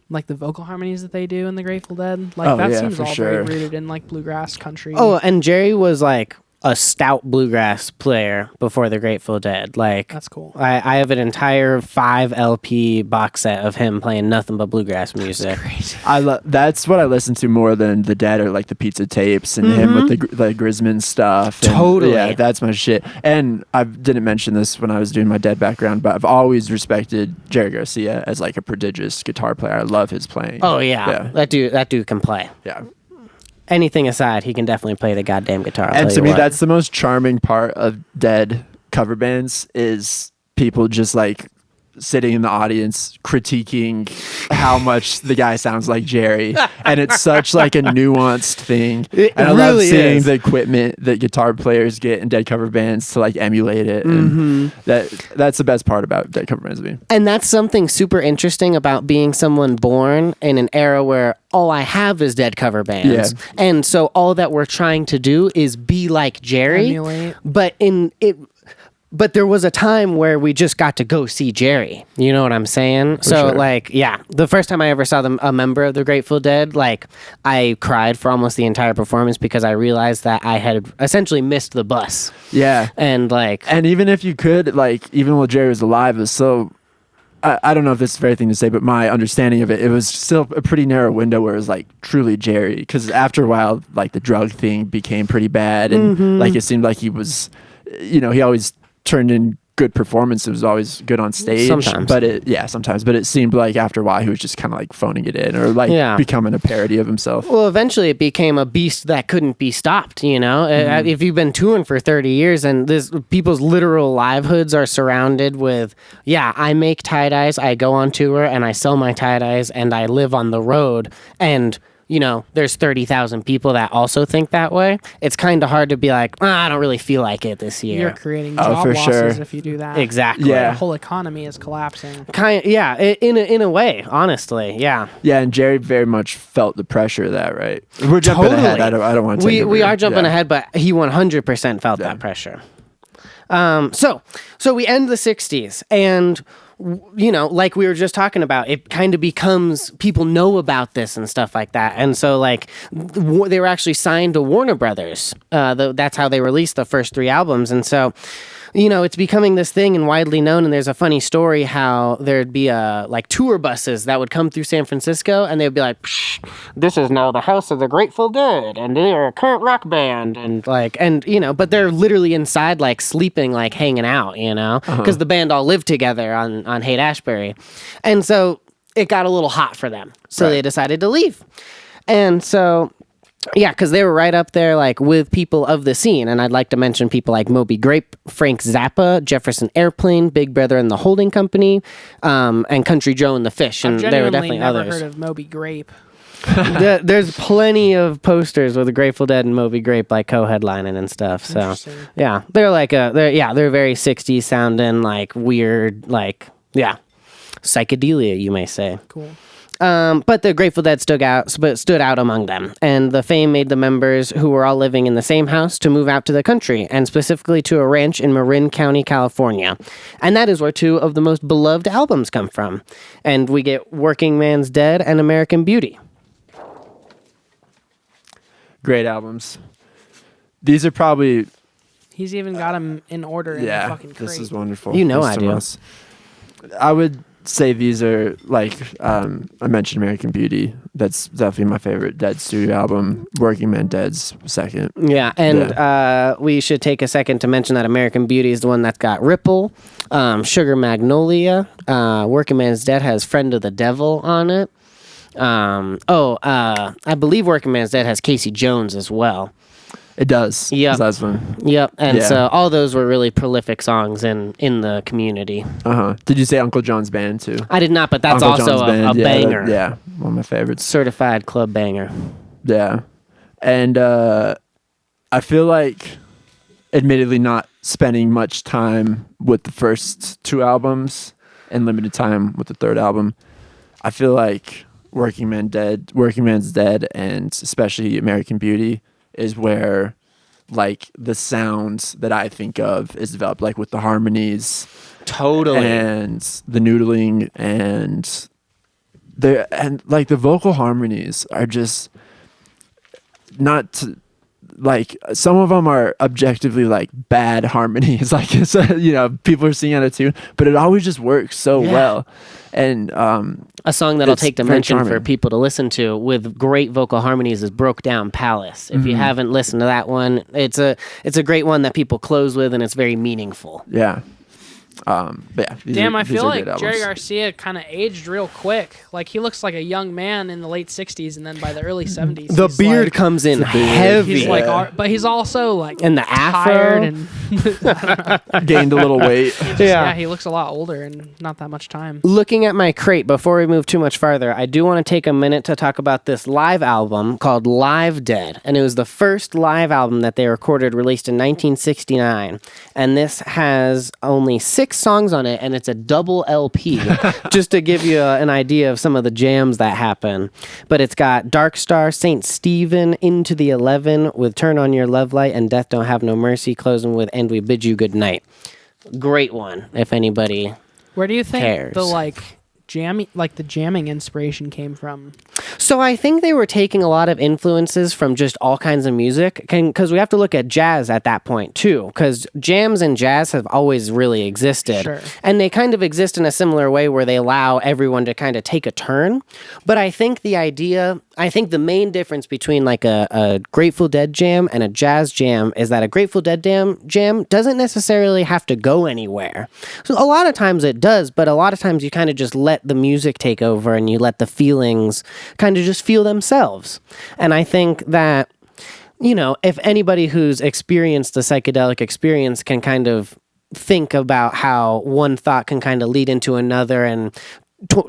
vocal harmonies that they do in the Grateful Dead. Like that seems all very rooted in like bluegrass country. Oh, and Jerry was like a stout bluegrass player before the Grateful Dead. Like that's cool. I have an entire 5 LP box set of him playing nothing but bluegrass music. That's what I listen to more than the Dead or like the Pizza tapes and him with the Grisman stuff. And, Totally. Yeah, that's my shit. And I didn't mention this when I was doing my Dead background, but I've always respected Jerry Garcia as like a prodigious guitar player. I love his playing. Oh yeah. That dude can play. Yeah. Anything aside, he can definitely play the goddamn guitar. And to me, that's the most charming part of Dead cover bands is people just like sitting in the audience critiquing how much the guy sounds like Jerry. And it's such like a nuanced thing. It and I really love seeing is. the equipment that guitar players get in Dead cover bands to like emulate it. And that's the best part about Dead cover bands to me. And that's something super interesting about being someone born in an era where all I have is Dead cover bands. Yeah. And so all that we're trying to do is be like Jerry. Emulate. But there was a time where we just got to go see Jerry. You know what I'm saying? So, sure. like, yeah. The first time I ever saw a member of the Grateful Dead, like, I cried for almost the entire performance because I realized that I had essentially missed the bus. Yeah. And, like... And even if you could, like, even while Jerry was alive, it was so... I don't know if this is a fair thing to say, but my understanding of it was still a pretty narrow window where it was like truly Jerry. Because after a while, like the drug thing became pretty bad. And like it seemed like he was, you know, he always turned in good performance. It was always good on stage. Sometimes. Sometimes. But it seemed like after a while he was just kind of like phoning it in or like becoming a parody of himself. Well, eventually it became a beast that couldn't be stopped, you know? If you've been touring for 30 years and people's literal livelihoods are surrounded with, I make tie-dyes, I go on tour and I sell my tie-dyes and I live on the road and... you know, there's 30,000 people that also think that way. It's kind of hard to be like, I don't really feel like it this year. You're creating job for losses sure. if you do that. Exactly. Yeah. The whole economy is collapsing. In a way, honestly, yeah. Yeah, and Jerry very much felt the pressure of that, right? We're jumping ahead. I don't want to take We over. are jumping Yeah. ahead, but he 100% felt that pressure. So we end the 60s, and like we were just talking about, it kind of becomes people know about this and stuff like that. And so like they were actually signed to Warner Brothers. That's how they released the first 3 albums. And so, it's becoming this thing and widely known. And there's a funny story how there'd be like tour buses that would come through San Francisco, and they'd be like, "This is now the house of the Grateful Dead, and they're a current rock band," and but they're literally inside, like sleeping, like hanging out, because the band all lived together on Haight-Ashbury, and so it got a little hot for them, so they decided to leave, and so. Yeah, because they were right up there, like, with people of the scene. And I'd like to mention people like Moby Grape, Frank Zappa, Jefferson Airplane, Big Brother and the Holding Company, and Country Joe and the Fish. And there were definitely never others. Heard of Moby Grape. There's plenty of posters with the Grateful Dead and Moby Grape, like, co-headlining and stuff. So, yeah, they're like they're very 60s sounding, like, weird, like, psychedelia, you may say. Cool. But the Grateful Dead stood out among them, and the fame made the members, who were all living in the same house, to move out to the country, and specifically to a ranch in Marin County, California. And that is where 2 of the most beloved albums come from. And we get Working Man's Dead and American Beauty. Great albums. These are probably... He's even got them in order in the fucking crate. This is wonderful. I do. I would say these are, like, I mentioned American Beauty. That's definitely my favorite Dead studio album. Working Man Dead's second. Yeah, and we should take a second to mention that American Beauty is the one that's got Ripple, Sugar Magnolia. Working Man's Dead has Friend of the Devil on it. I believe Working Man's Dead has Casey Jones as well. It does. Yeah. That's one. Yep. And so all those were really prolific songs in the community. Did you say Uncle John's Band too? I did not, but that's Uncle also a banger. One of my favorites. Certified club banger. Yeah. And I feel like, admittedly, not spending much time with the first 2 albums and limited time with the 3rd album, I feel like Working Man's Dead, and especially American Beauty, is where, like, the sounds that I think of is developed, like with the harmonies, totally, and the noodling, and the vocal harmonies are just not like, some of them are objectively like bad harmonies, like, people are singing out of tune, but it always just works so well. And a song that I'll take to mention for people to listen to with great vocal harmonies is Broke Down Palace. If you haven't listened to that one, it's a great one that people close with, and it's very meaningful. Yeah. I feel like Jerry Garcia kind of aged real quick. Like, he looks like a young man in the late 60s, and then by the early 70s, the beard comes in heavy. He's like, but he's also like, and the tired afro, and gained a little weight. Yeah, he looks a lot older and not that much time. Looking at my crate, before we move too much farther, I do want to take a minute to talk about this live album called Live Dead, and it was the first live album that they recorded, released in 1969, and this has only 6 songs on it, and it's a double LP, just to give you an idea of some of the jams that happen. But it's got Dark Star, St. Stephen, Into the 11, with Turn on Your Love Light, and Death Don't Have No Mercy, closing with And We Bid You Good Night. Great one, if anybody Where do you think cares. the jamming inspiration came from? So I think they were taking a lot of influences from just all kinds of music, because we have to look at jazz at that point too, because jams and jazz have always really existed. Sure. And they kind of exist in a similar way where they allow everyone to kind of take a turn. But I think the main difference between like a Grateful Dead jam and a jazz jam is that a Grateful Dead jam doesn't necessarily have to go anywhere. So a lot of times it does, but a lot of times you kind of just let the music take over and you let the feelings kind of just feel themselves. And I think that, if anybody who's experienced the psychedelic experience can kind of think about how one thought can kind of lead into another, and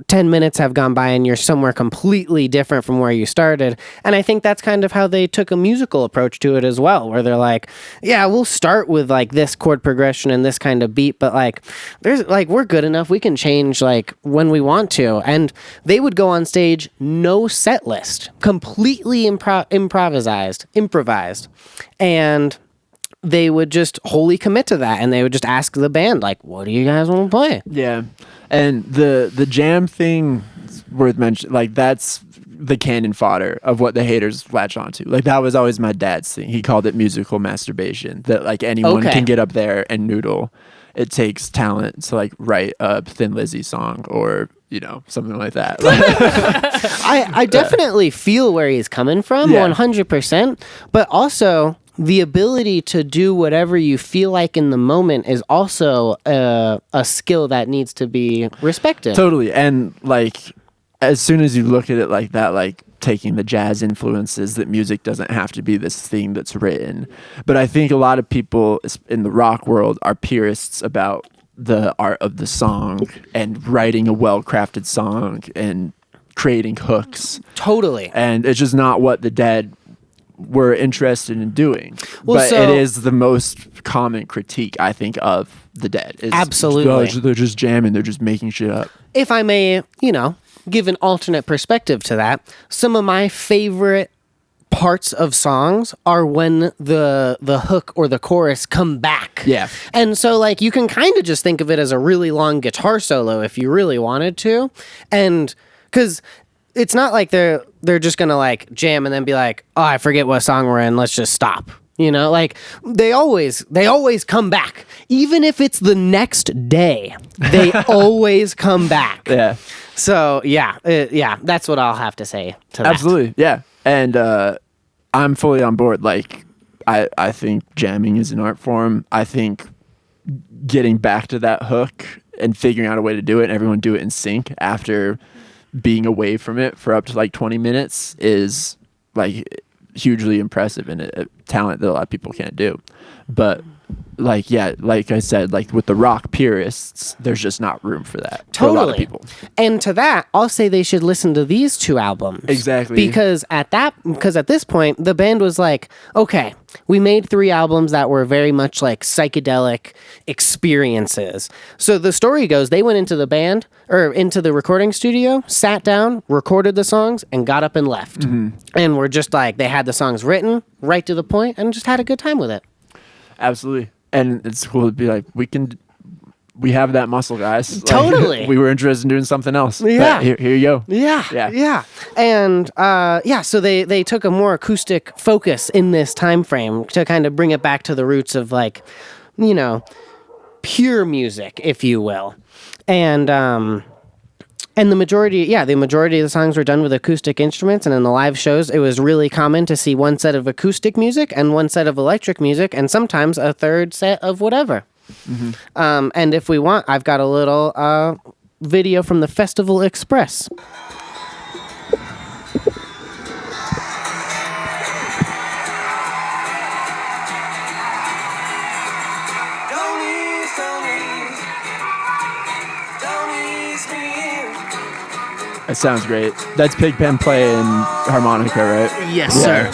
10 minutes have gone by and you're somewhere completely different from where you started. And I think that's kind of how they took a musical approach to it as well, where they're like, yeah, we'll start with like this chord progression and this kind of beat, but like there's like, we're good enough, we can change like when we want to. And they would go on stage, no set list, completely improvised. And they would just wholly commit to that, and they would just ask the band, like, what do you guys want to play? Yeah. And the jam thing worth mentioning, like that's the cannon fodder of what the haters latch onto. Like that was always my dad's thing. He called it musical masturbation, that like anyone can get up there and noodle. It takes talent to like write a Thin Lizzy song or, you know, something like that. I definitely feel where he's coming from, 100%, but also the ability to do whatever you feel like in the moment is also a skill that needs to be respected. Totally. And like, as soon as you look at it like that, like taking the jazz influences, that music doesn't have to be this thing that's written. But I think a lot of people in the rock world are purists about the art of the song and writing a well-crafted song and creating hooks. Totally. And it's just not what the Dead were interested in doing. Well, but so, it is the most common critique, I think, of the Dead. Absolutely. They're just jamming. They're just making shit up. If I may, you know, give an alternate perspective to that, some of my favorite parts of songs are when the hook or the chorus come back. Yeah. And so like you can kind of just think of it as a really long guitar solo if you really wanted to. And cuz it's not like they're just going to like jam and then be like, "Oh, I forget what song we're in. Let's just stop." You know, like they always come back. Even if it's the next day, they always come back. Yeah. So yeah, that's what I'll have to say to that. Absolutely, yeah. And I'm fully on board. Like, I think jamming is an art form. I think getting back to that hook and figuring out a way to do it, and everyone do it in sync after being away from it for up to like 20 minutes is like hugely impressive and a talent that a lot of people can't do. But like, yeah, like I said, like with the rock purists, there's just not room for that. Totally. For a lot of people. And to that, I'll say they should listen to these two albums. Exactly. Because at this point, the band was like, okay, we made 3 albums that were very much like psychedelic experiences. So the story goes, they went into the band or into the recording studio, sat down, recorded the songs, and got up and left. Mm-hmm. And we're just like, they had the songs written right to the point and just had a good time with it. Absolutely. And it's cool to be like, we have that muscle, guys. Like, totally. We were interested in doing something else. Yeah. But here you go. Yeah. And so they took a more acoustic focus in this time frame to kind of bring it back to the roots of like, you know, pure music, if you will. And the majority of the songs were done with acoustic instruments, and in the live shows, it was really common to see one set of acoustic music and one set of electric music, and sometimes a third set of whatever. Mm-hmm. And if we want, I've got a little video from the Festival Express. That sounds great. That's Pigpen playing harmonica, right? Yes, sir.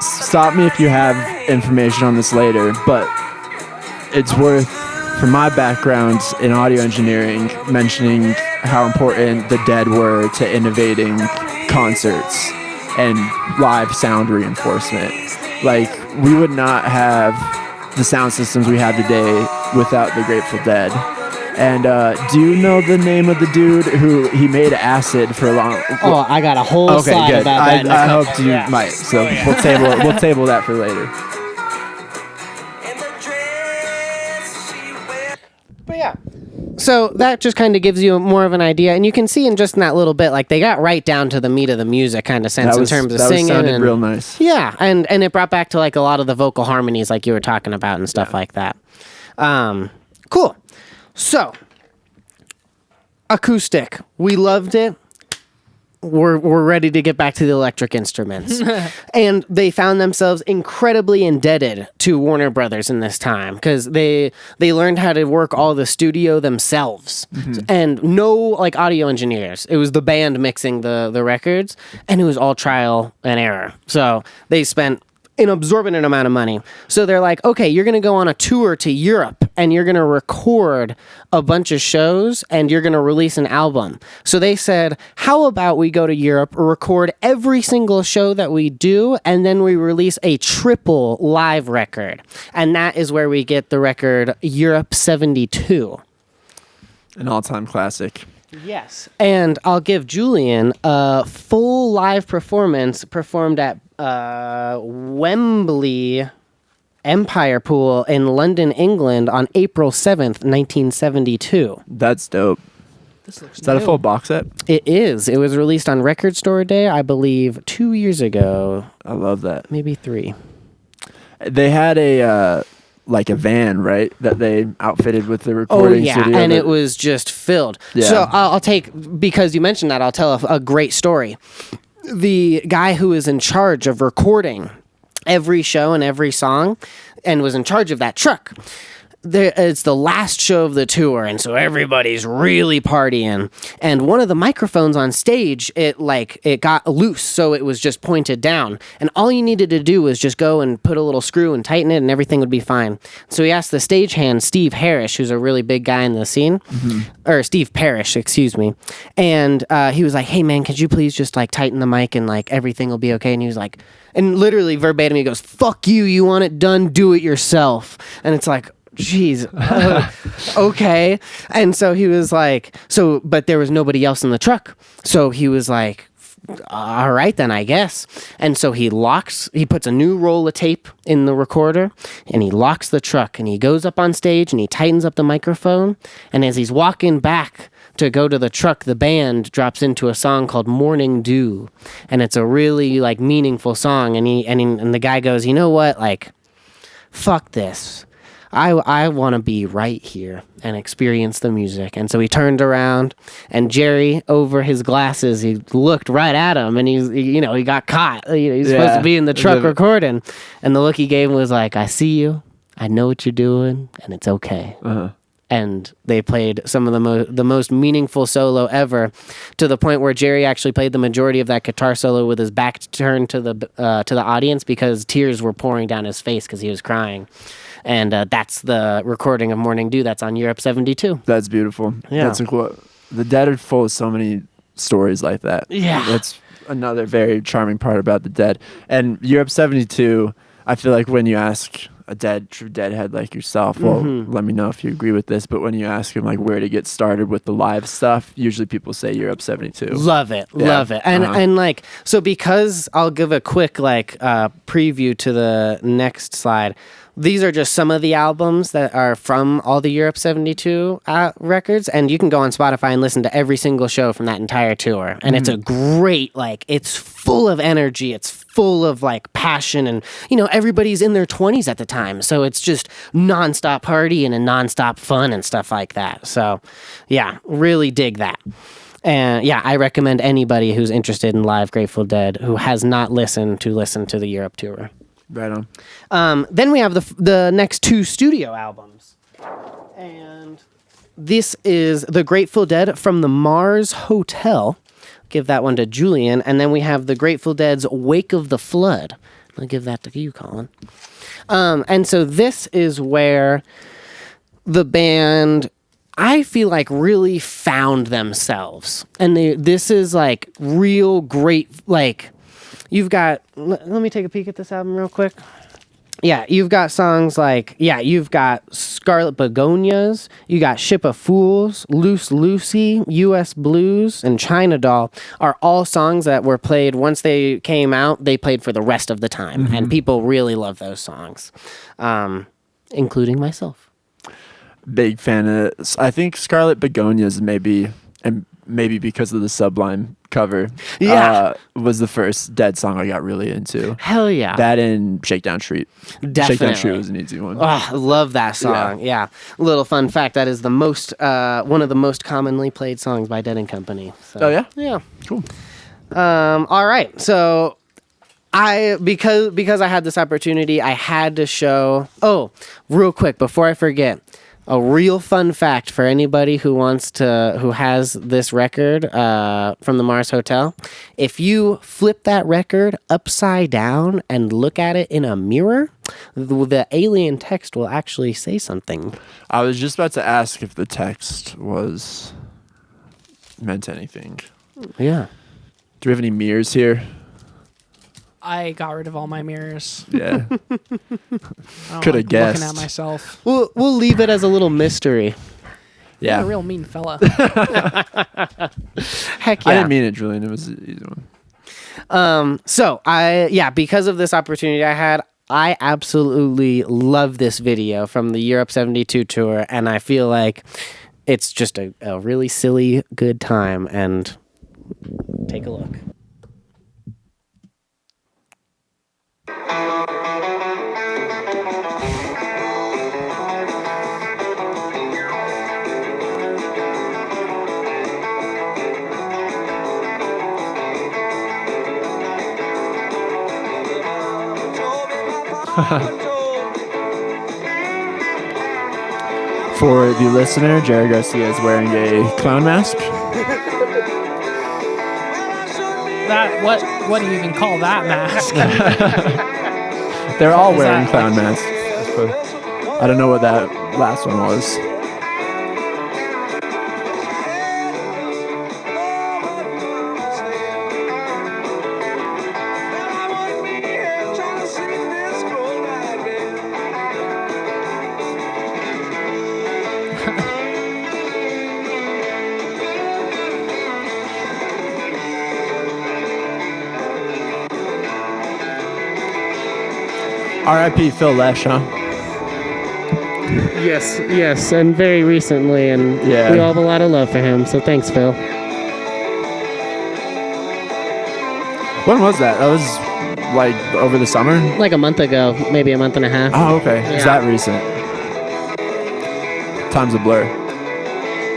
Stop me if you have information on this later, but it's worth, from my background in audio engineering, mentioning how important the Dead were to innovating concerts and live sound reinforcement. Like, we would not have the sound systems we have today without the Grateful Dead. And do you know the name of the dude who he made acid for a long? Oh, I got a whole slide good. about that. I hoped you might. So we'll table that for later. But yeah. So that just kind of gives you more of an idea, and you can see in just in that little bit, like they got right down to the meat of the music kind of sense in terms of singing. That sounded real nice. Yeah, and it brought back to like a lot of the vocal harmonies, like you were talking about and stuff like that. Cool. So, acoustic, we loved it. We're ready to get back to the electric instruments. And they found themselves incredibly indebted to Warner Brothers in this time because they learned how to work all the studio themselves. Mm-hmm. And no like audio engineers. It was the band mixing the records, and it was all trial and error. So they spent an absorbent amount of money. So they're like, okay, you're going to go on a tour to Europe and you're going to record a bunch of shows and you're going to release an album. So they said, how about we go to Europe, record every single show that we do, and then we release a triple live record. And that is where we get the record Europe 72. An all-time classic. Yes. And I'll give Julian a full live performance performed at Wembley Empire Pool in London, England on April 7th, 1972. That's dope. This looks Is that a full box set? It is. It was released on Record Store Day, I believe, 2 years ago. I love that. Maybe 3. They had a van, right, that they outfitted with the recording studio. And it was just filled. Yeah. So I'll take, because you mentioned that, I'll tell a great story. The guy who is in charge of recording every show and every song and was in charge of that truck, it's the last show of the tour, and so everybody's really partying. And one of the microphones on stage, it got loose, so it was just pointed down. And all you needed to do was just go and put a little screw and tighten it, and everything would be fine. So he asked the stagehand, Steve Harris, who's a really big guy in the scene, or Steve Parrish, excuse me. And he was like, "Hey man, could you please just tighten the mic and everything will be okay?" And he was like, and literally verbatim, he goes, "Fuck you! You want it done? Do it yourself." And it's like, jeez, okay. And so he was like, but there was nobody else in the truck. So he was like, all right then, I guess. And so he puts a new roll of tape in the recorder and he locks the truck and he goes up on stage and he tightens up the microphone. And as he's walking back to go to the truck, the band drops into a song called Morning Dew. And it's a really meaningful song. And the guy goes, you know what? Fuck this. I want to be right here and experience the music. And so he turned around, and Jerry, over his glasses, he looked right at him, and he got caught. He's supposed to be in the truck recording. And the look he gave him was like, I see you, I know what you're doing, and it's okay. And they played some of the most meaningful solo ever, to the point where Jerry actually played the majority of that guitar solo with his back turned to the audience because tears were pouring down his face because he was crying. And that's the recording of Morning Dew that's on Europe 72. That's beautiful. Yeah. That's cool. The Dead are full of so many stories like that. Yeah. That's another very charming part about the Dead. And Europe 72, I feel like when you ask a true Deadhead like yourself, well, let me know if you agree with this, but when you ask him where to get started with the live stuff, usually people say Europe 72. Love it. And so because I'll give a quick preview to the next slide. These are just some of the albums that are from all the Europe 72 records, and you can go on Spotify and listen to every single show from that entire tour. And it's a great, it's full of energy, it's full of passion, and everybody's in their 20s at the time, so it's just nonstop party and a nonstop fun and stuff like that. So yeah, really dig that. And yeah, I recommend anybody who's interested in live Grateful Dead who has not listened to listen to the Europe tour. Right on. Then we have the next 2 studio albums. And this is The Grateful Dead from the Mars Hotel. Give that one to Julian. And then we have The Grateful Dead's Wake of the Flood. I'll give that to you, Colin. And so this is where the band, I feel really found themselves. And this is real great, you've got, let me take a peek at this album real quick. Yeah, you've got songs you've got Scarlet Begonias, you got Ship of Fools, Loose Lucy, U.S. Blues, and China Doll are all songs that were played once they came out. They played for the rest of the time, and people really love those songs, including myself. Big fan of it. I think Scarlet Begonias maybe because of the Sublime cover, was the first Dead song I got really into. Hell yeah. That and Shakedown Street. Definitely. Shakedown Street was an easy one. Oh, I love that song. Yeah. Little fun fact, that is the most one of the most commonly played songs by Dead & Company. So, Oh, yeah? Yeah. Cool. All right. So because I had this opportunity, I had to show. Oh, real quick before I forget. A real fun fact for anybody who has this record from the Mars Hotel. If you flip that record upside down and look at it in a mirror, the alien text will actually say something. I was just about to ask if the text meant anything. Yeah. Do we have any mirrors here? I got rid of all my mirrors. Yeah. Could have guessed. Looking at myself. We'll leave it as a little mystery. Yeah. You're a real mean fella. Heck yeah. I didn't mean it, Julian. It was an easy one. Because of this opportunity I had, I absolutely love this video from the Europe 72 tour, and I feel like it's just a really silly good time, and take a look. For the listener, Jerry Garcia is wearing a clown mask. What do you even call that mask? They're all wearing that clown masks. I don't know what that last one was. R.I.P. Phil Lesh, huh? Yes, and very recently, and Yeah. we all have a lot of love for him, so thanks, Phil. When was that? That was like over the summer? Like a month ago, maybe a month and a half. Oh, okay. Is Yeah. that recent? Time's a blur.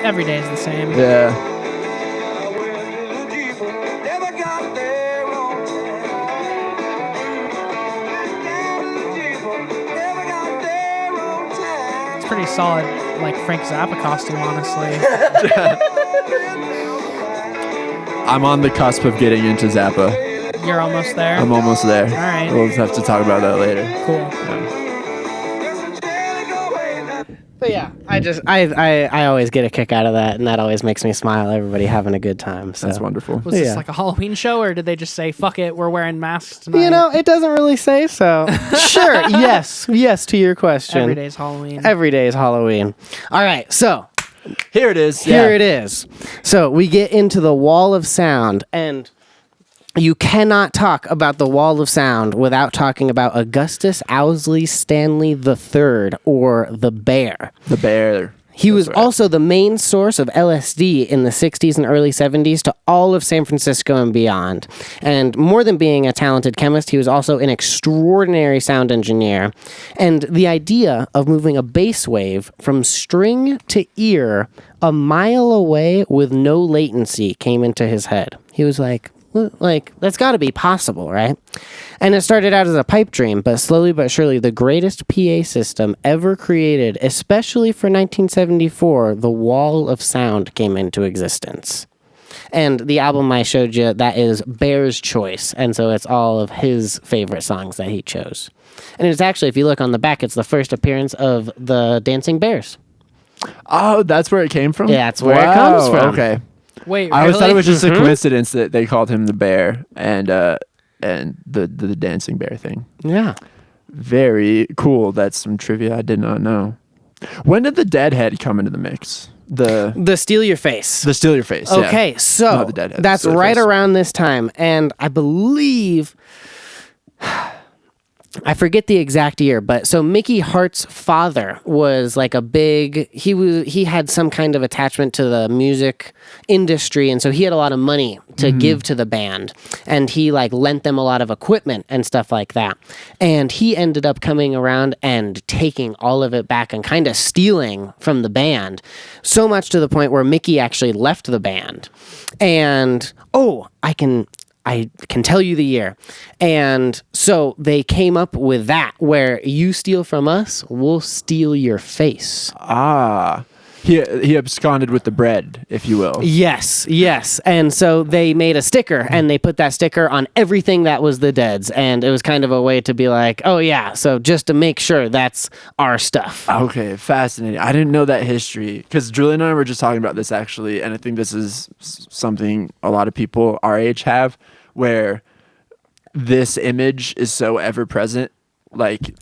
Every day is the same. Yeah. It's pretty solid, like Frank Zappa costume, honestly. I'm on the cusp of getting into Zappa. You're almost there. I'm almost there. All right. We'll have to talk about that later. Cool. But yeah, I always get a kick out of that, and that always makes me smile. Everybody having a good time. So. That's wonderful. Was this Yeah. like a Halloween show, or did they just say, fuck it, we're wearing masks tonight? You know, it doesn't really say so. Sure, yes to your question. Every day's Halloween. Every day is Halloween. All right, so Here it is. here it is. So we get into the wall of sound, and you cannot talk about the wall of sound without talking about Augustus Owsley Stanley III, or the Bear. The Bear. He was right. also the main source of LSD in the 60s and early 70s to all of San Francisco and beyond. And more than being a talented chemist, he was also an extraordinary sound engineer. And the idea of moving a bass wave from string to ear a mile away with no latency came into his head. He was like, that's got to be possible, right? And it started out as a pipe dream, but slowly but surely, the greatest PA system ever created, especially for 1974, the wall of sound came into existence. And the album I showed you, that is Bear's Choice, and so it's all of his favorite songs that he chose. And it's actually, if you look on the back, it's the first appearance of the Dancing Bears. Oh, that's where it came from? Yeah, that's where it comes from. Okay. Wait, I always thought it really? was just a coincidence that they called him the Bear and the dancing bear thing. Yeah. Very cool. That's some trivia I did not know. When did the Deadhead come into the mix? The Steal Your Face. The Steal Your Face. Yeah. Okay, so Not the Deadhead, that's Steal Your right Face. around this time, and I believe I forget the exact year, but so Mickey Hart's father was like a big, he had some kind of attachment to the music industry, and so he had a lot of money to give to the band, and he like lent them a lot of equipment and stuff like that. And he ended up coming around and taking all of it back and kind of stealing from the band, so much to the point where Mickey actually left the band. And I can tell you the year. And so they came up with that, where you steal from us, we'll steal your face. He absconded with the bread, if you will. Yes. And so they made a sticker, and they put that sticker on everything that was the Dead's. And it was kind of a way to be like, oh, yeah, so just to make sure that's our stuff. Okay, fascinating. I didn't know that history, because Julie and I were just talking about this, actually, and I think this is something a lot of people our age have, where this image is so ever-present. Like,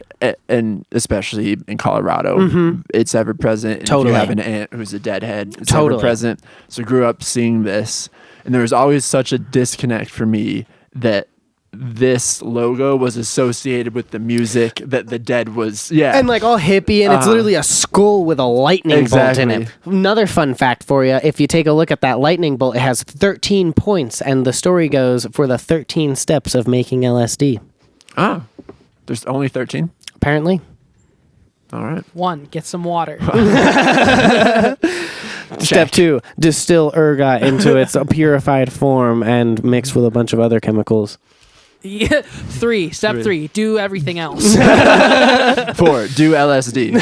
and especially in Colorado, it's ever present. And Totally. if you have an aunt who's a deadhead, it's Totally. ever present. So I grew up seeing this, and there was always such a disconnect for me that this logo was associated with the music that the Dead was. Yeah, And like all hippie, and it's literally a skull with a lightning bolt in it. Another fun fact for you, if you take a look at that lightning bolt, it has 13 points, and the story goes for the 13 steps of making LSD. Oh, there's only 13. Apparently. All right. 1, get some water. Step 2, distill ergot into its purified form and mix with a bunch of other chemicals. Yeah. 3, step 3, do everything else. 4, do LSD.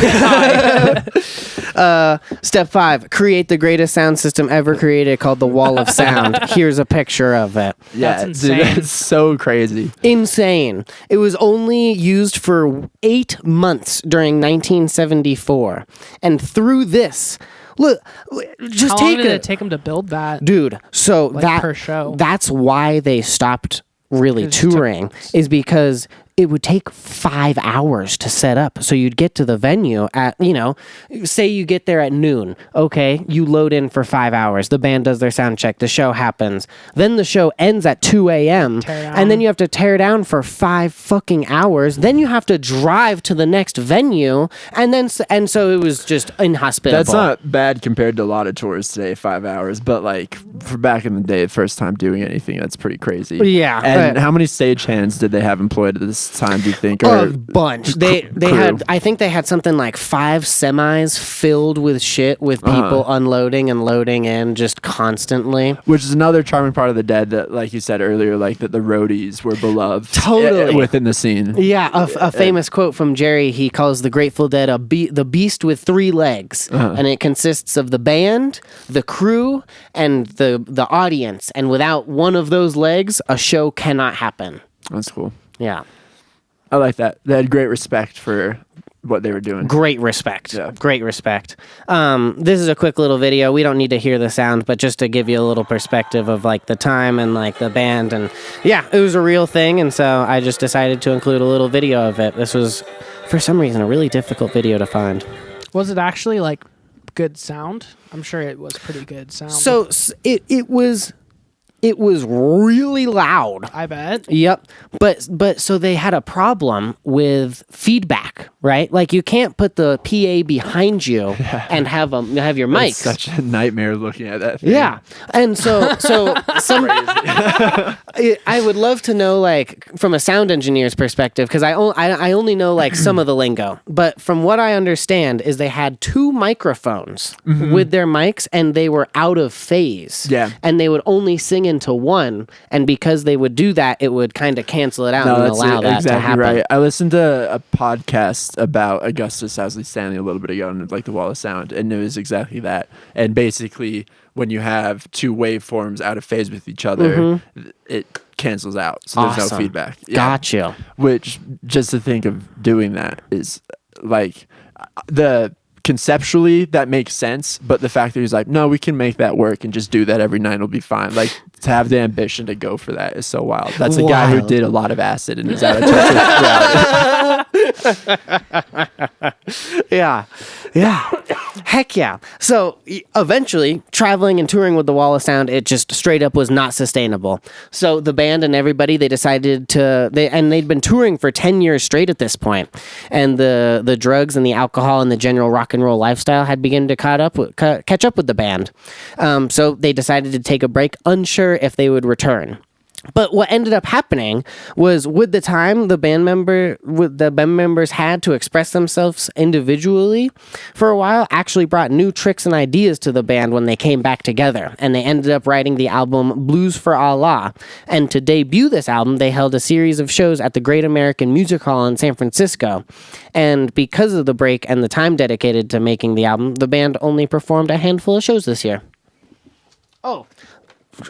Step 5, create the greatest sound system ever created, called the Wall of Sound. Here's a picture of it. Yeah, That's dude, insane. that's so crazy. Insane. It was only used for 8 months during 1974. And through this, look, just How long take did a it take them to build that? dude. So Like that per show? that's why they stopped really It took- touring, is because it would take 5 hours to set up. So you'd get to the venue at, say you get there at noon. Okay, you load in for 5 hours. The band does their sound check. The show happens. Then the show ends at 2 a.m. Tear down. And then you have to tear down for 5 fucking hours. Then you have to drive to the next venue. And so it was just inhospitable. That's not bad compared to a lot of tours today, 5 hours. But like for back in the day, the first time doing anything, that's pretty crazy. Yeah, And but- how many stagehands did they have employed at this time, do you think? A bunch. They crew. had, I think they had something like 5 semis filled with shit, with people unloading and loading in just constantly. Which is another charming part of the Dead, that, like you said earlier, like that the roadies were beloved Totally. within the scene. Yeah, a famous quote from Jerry. He calls the Grateful Dead the beast with 3 legs, and it consists of the band, the crew, and the audience. And without one of those legs, a show cannot happen. That's cool. Yeah. I like that. They had great respect for what they were doing. Great respect. Yeah. Great respect. This is a quick little video. We don't need to hear the sound, but just to give you a little perspective of like the time and like the band. And yeah, it was a real thing. And so I just decided to include a little video of it. This was, for some reason, a really difficult video to find. Was it actually like good sound? I'm sure it was pretty good sound. So it was really loud. I bet. Yep. But so they had a problem with feedback, right? Like you can't put the PA behind you and have your mics. It's such a nightmare looking at that thing. Yeah. And so some I would love to know, like, from a sound engineer's perspective, because I only know like some of the lingo, but from what I understand is they had 2 microphones with their mics, and they were out of phase. Yeah. And they would only sing into one, and because they would do that, it would kind of cancel it out and that's allow that exactly to happen. right. I listened to a podcast about Augustus Ousley Stanley a little bit ago, and like the Wall of Sound, and it was exactly that. And basically, when you have 2 waveforms out of phase with each other, it cancels out, so there's no Awesome. feedback. Yeah. Gotcha. Which, just to think of doing that is like conceptually that makes sense, but the fact that he's like, no, we can make that work and just do that every night, will be fine. Like, to have the ambition to go for that is so wild. That's a guy who Wild. did a lot of acid and is out of touch with reality. Yeah. Heck yeah. So eventually, traveling and touring with the Wall of Sound, it just straight up was not sustainable. So the band and everybody, they decided they'd been touring for 10 years straight at this point. And the drugs and the alcohol and the general rock and roll lifestyle had begun to catch up with the band. So they decided to take a break, unsure if they would return. But what ended up happening was, with the time the band members had to express themselves individually for a while, actually brought new tricks and ideas to the band when they came back together, and they ended up writing the album Blues for Allah. And to debut this album, they held a series of shows at the Great American Music Hall in San Francisco. And because of the break and the time dedicated to making the album, the band only performed a handful of shows this year. Oh,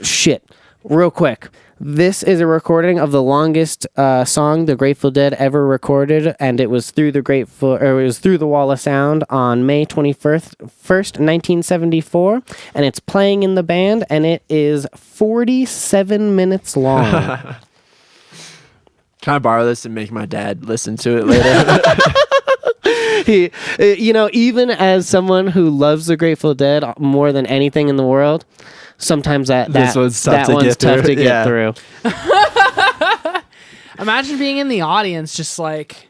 shit. Real quick. This is a recording of the longest song the Grateful Dead ever recorded, and it was through the Wall of Sound on May 21st, 1974, and it's playing in the band, and it is 47 minutes long. Can I borrow this and make my dad listen to it later? Even as someone who loves the Grateful Dead more than anything in the world, sometimes that one's tough to get through. Imagine being in the audience, just like.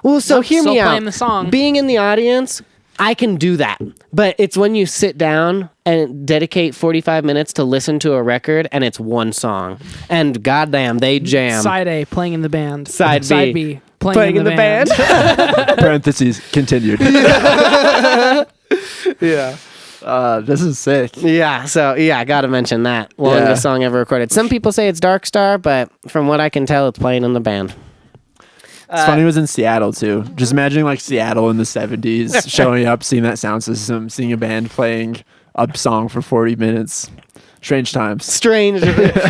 Well, so hear me out. Playing the song. Being in the audience, I can do that, but it's when you sit down and dedicate 45 minutes to listen to a record, and it's one song, and goddamn, they jam. Side A, playing in the band. Side B, playing in the band. Parentheses continued. Yeah. This is sick. Yeah, so I gotta mention that. Longest song ever recorded. Some people say it's Dark Star, but from what I can tell, it's playing in the band. It's funny it was in Seattle too. Just imagining like Seattle in the 70s, showing up, seeing that sound system, seeing a band playing a song for 40 minutes. Strange times. Strange.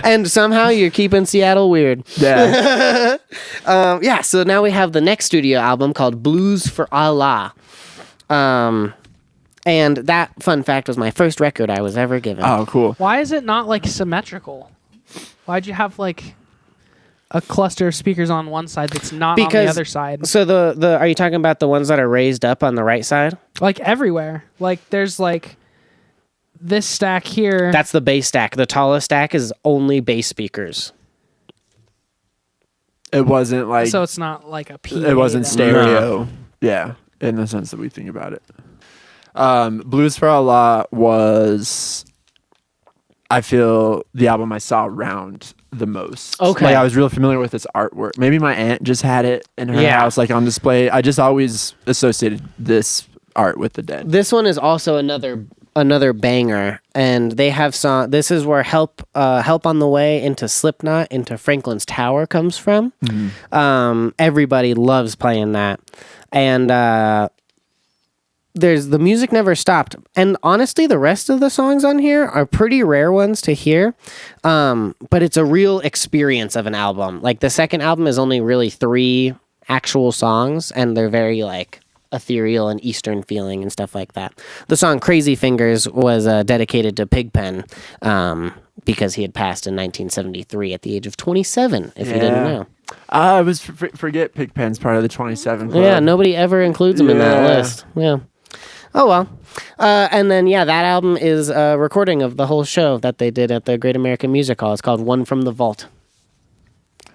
And somehow you're keeping Seattle weird. Yeah. So now we have the next studio album called Blues for Allah. And that, fun fact, was my first record I was ever given. Oh, cool. Why is it not like symmetrical? Why'd you have like a cluster of speakers on one side that's not on the other side? So the are you talking about the ones that are raised up on the right side? Like everywhere. Like there's like this stack here. That's the bass stack. The tallest stack is only bass speakers. It wasn't like... So it's not like a PA. It wasn't then. stereo. No. Yeah, in the sense that we think about it. Blues for Allah was, I feel, the album I saw around the most. Okay. Like, I was real familiar with its artwork. Maybe my aunt just had it in her house, like on display. I just always associated this art with the Dead. This one is also another banger, and they have song. This is where Help on the Way into Slipknot into Franklin's Tower comes from. Mm-hmm. Everybody loves playing that, and there's the music never stopped. And honestly, the rest of the songs on here are pretty rare ones to hear, but it's a real experience of an album. Like the second album is only really 3 actual songs, and they're very like ethereal and Eastern feeling and stuff like that. The song Crazy Fingers was dedicated to Pigpen because he had passed in 1973 at the age of 27, if you didn't know. I was forget Pigpen's part of the 27 club. Yeah, nobody ever includes him in that list. Yeah. Oh, well. And then, that album is a recording of the whole show that they did at the Great American Music Hall. It's called One from the Vault.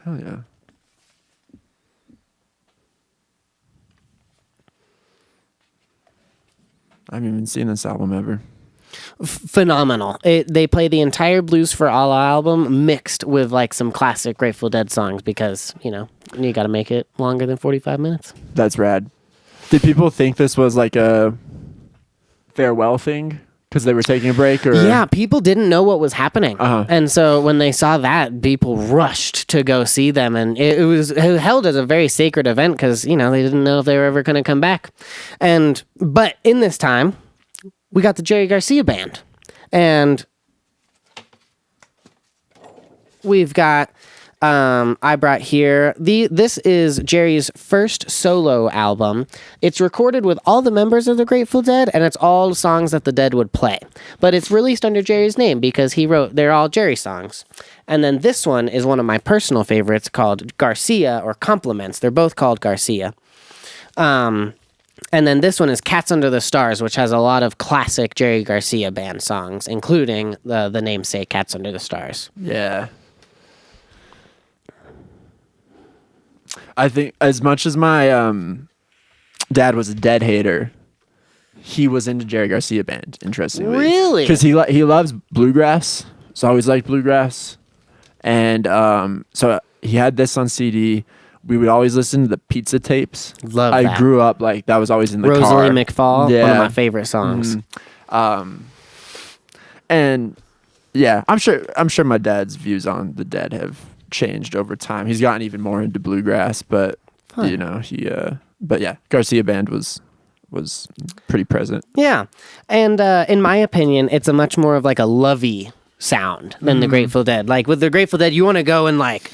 Hell yeah. I haven't even seen this album ever. Phenomenal. They play the entire Blues for Allah album mixed with like some classic Grateful Dead songs because, you got to make it longer than 45 minutes. That's rad. Did people think this was like a farewell thing because they were taking a break? Or yeah, people didn't know what was happening. And so when they saw that, people rushed to go see them. And it was held as a very sacred event because, they didn't know if they were ever going to come back. But in this time, we got the Jerry Garcia Band. And we've got, I brought here, this is Jerry's first solo album. It's recorded with all the members of the Grateful Dead, and it's all songs that the Dead would play. But it's released under Jerry's name because they're all Jerry songs. And then this one is one of my personal favorites called Garcia or Compliments. They're both called Garcia. And then this one is Cats Under the Stars, which has a lot of classic Jerry Garcia Band songs, including the namesake Cats Under the Stars. Yeah. I think as much as my dad was a Dead hater, he was into Jerry Garcia Band, interestingly. Really? Because he loves bluegrass. So I always liked bluegrass. And so he had this on CD. We would always listen to the pizza tapes. Love I that. grew up like that was always in the car. Rosalie McFall, Yeah. one of my favorite songs. And yeah, I'm sure my dad's views on the Dead have changed over time. He's gotten even more into bluegrass, but you know, but yeah, Garcia Band was pretty present. Yeah. And in my opinion, it's a much more of like a lovey sound than the Grateful Dead. Like with the Grateful Dead, you want to go and like,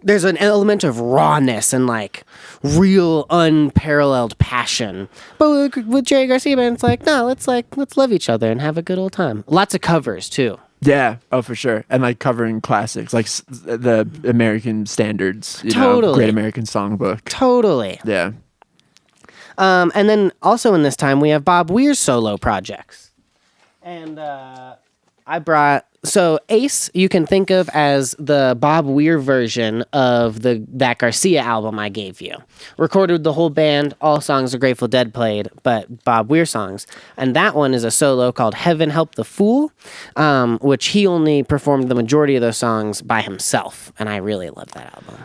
there's an element of rawness and like real unparalleled passion. But with Jerry Garcia Band, it's like, no, let's love each other and have a good old time. Lots of covers too. Yeah, oh for sure, and like covering classics, like the American standards, you Totally. know, Great American Songbook. Totally. Yeah. And then also in this time, we have Bob Weir's solo projects. And I brought... So Ace, you can think of as the Bob Weir version of that Garcia album I gave you. Recorded with the whole band, all songs the Grateful Dead played, but Bob Weir songs. And that one is a solo called Heaven Help the Fool, which he only performed the majority of those songs by himself. And I really love that album.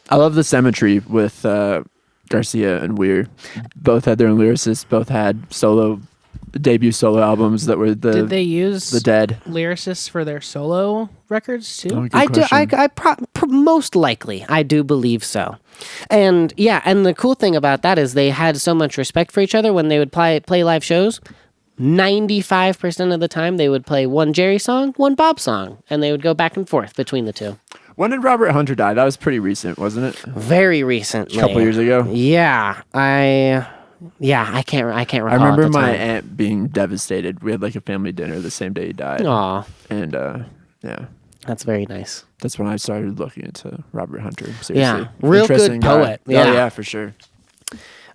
I love the symmetry with Garcia and Weir. Both had their own lyricists, both had debut solo albums that were Did they use the Dead lyricists for their solo records too? Oh, good I do. question. Most likely, I do believe so. And yeah, and the cool thing about that is they had so much respect for each other when they would play live shows. 95% of the time, they would play one Jerry song, one Bob song, and they would go back and forth between the two. When did Robert Hunter die? That was pretty recent, wasn't it? Very recently, A couple years ago. Yeah, I can't recall. I remember at the my time. aunt being devastated. We had like a family dinner the same day he died. Aw, And yeah, that's very nice. that's when I started looking into Robert Hunter. Seriously. Yeah, real good Interesting guy. poet. Yeah. Oh yeah, for sure.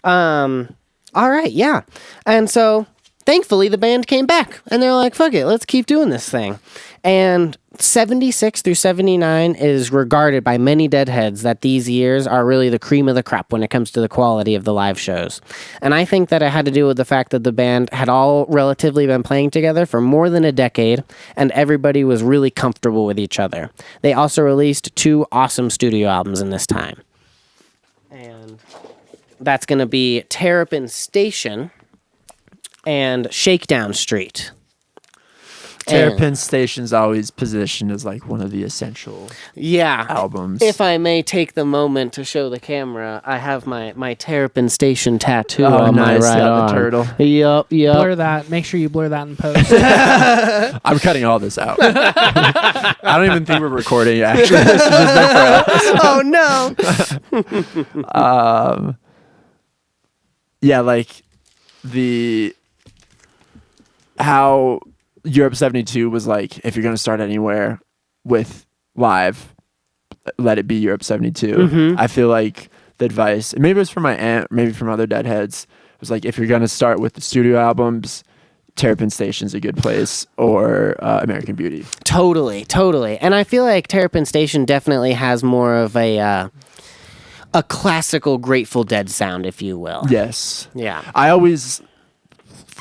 All right, yeah. And so thankfully the band came back and they're like, fuck it, let's keep doing this thing. And 76 through 79 is regarded by many Deadheads that these years are really the cream of the crop when it comes to the quality of the live shows. And I think that it had to do with the fact that the band had all relatively been playing together for more than a decade and everybody was really comfortable with each other. They also released 2 awesome studio albums in this time. And that's going to be Terrapin Station and Shakedown Street. Terrapin Station's always positioned as like one of the essential albums. If I may take the moment to show the camera, I have my Terrapin Station tattoo on my right arm. The turtle. Yep. Blur that. Make sure you blur that in post. I'm cutting all this out. I don't even think we're recording actually. This is just there for us. Oh no. Yeah, like how Europe 72 was like, if you're going to start anywhere with live, let it be Europe 72. Mm-hmm. I feel like the advice, maybe it was from my aunt, maybe from other Deadheads, was like, if you're going to start with the studio albums, Terrapin Station's a good place, or American Beauty. Totally. And I feel like Terrapin Station definitely has more of a classical Grateful Dead sound, if you will. Yes. Yeah. I always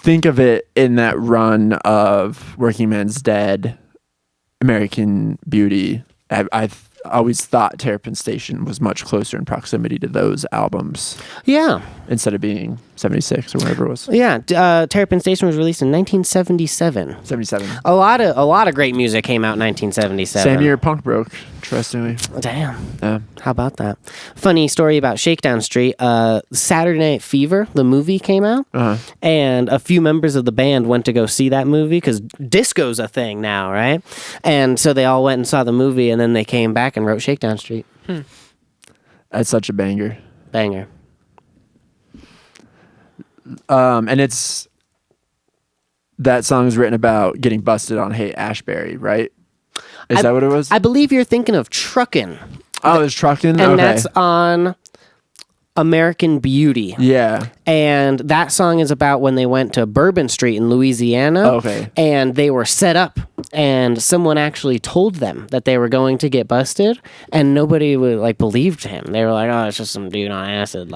think of it in that run of Working Man's Dead, American Beauty. I always thought Terrapin Station was much closer in proximity to those albums. Yeah. Instead of being 76 or whatever it was. Yeah. Terrapin Station was released in 1977. 77. A lot of great music came out in 1977. Same year punk broke, interestingly. Damn. Yeah. How about that? Funny story about Shakedown Street. Saturday Night Fever, the movie came out, and a few members of the band went to go see that movie because disco's a thing now, right? And so they all went and saw the movie, and then they came back and wrote Shakedown Street. That's such a banger. Banger. And it's that song's written about getting busted on Haight-Ashbury, right? Is that what it was? I believe you're thinking of Truckin'. Oh, it's Truckin'? And okay. that's on American Beauty. Yeah. And that song is about when they went to Bourbon Street in Louisiana. Okay. And they were set up, and someone actually told them that they were going to get busted, and nobody would believed him. They were like, "Oh, it's just some dude on acid."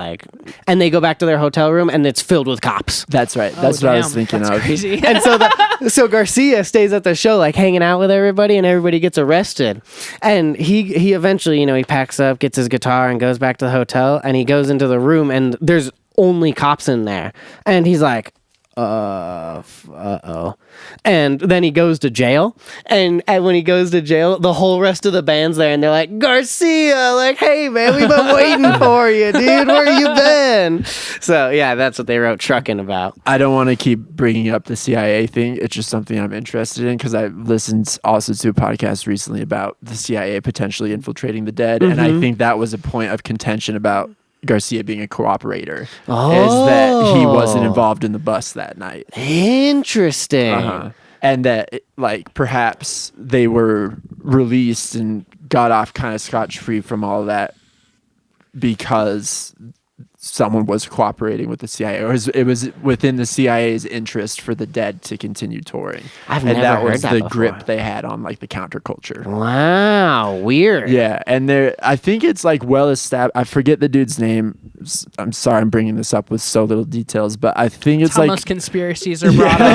And they go back to their hotel room, and it's filled with cops. That's right. That's what I was thinking That's of. crazy. And so Garcia stays at the show, hanging out with everybody, and everybody gets arrested. And he eventually, he packs up, gets his guitar, and goes back to the hotel. And he goes into the room, and there's only cops in there. And he's like, uh-oh. And then he goes to jail. And when he goes to jail, the whole rest of the band's there, and they're like, Garcia, hey, man, we've been waiting for you, dude. Where you been? So, yeah, that's what they wrote Truckin' about. I don't want to keep bringing up the CIA thing. It's just something I'm interested in because I listened also to a podcast recently about the CIA potentially infiltrating the dead. And I think that was a point of contention about Garcia being a cooperator, is that he wasn't involved in the bust that night. Interesting. And that perhaps they were released and got off kind of scotch-free from all of that because someone was cooperating with the CIA, or it was within the CIA's interest for the dead to continue touring. I've never that heard was that the before. grip they had on the counterculture. Wow, weird. Yeah, and I think it's well established. I forget the dude's name. I'm sorry, I'm bringing this up with so little details, but I think it's how most conspiracies are brought up.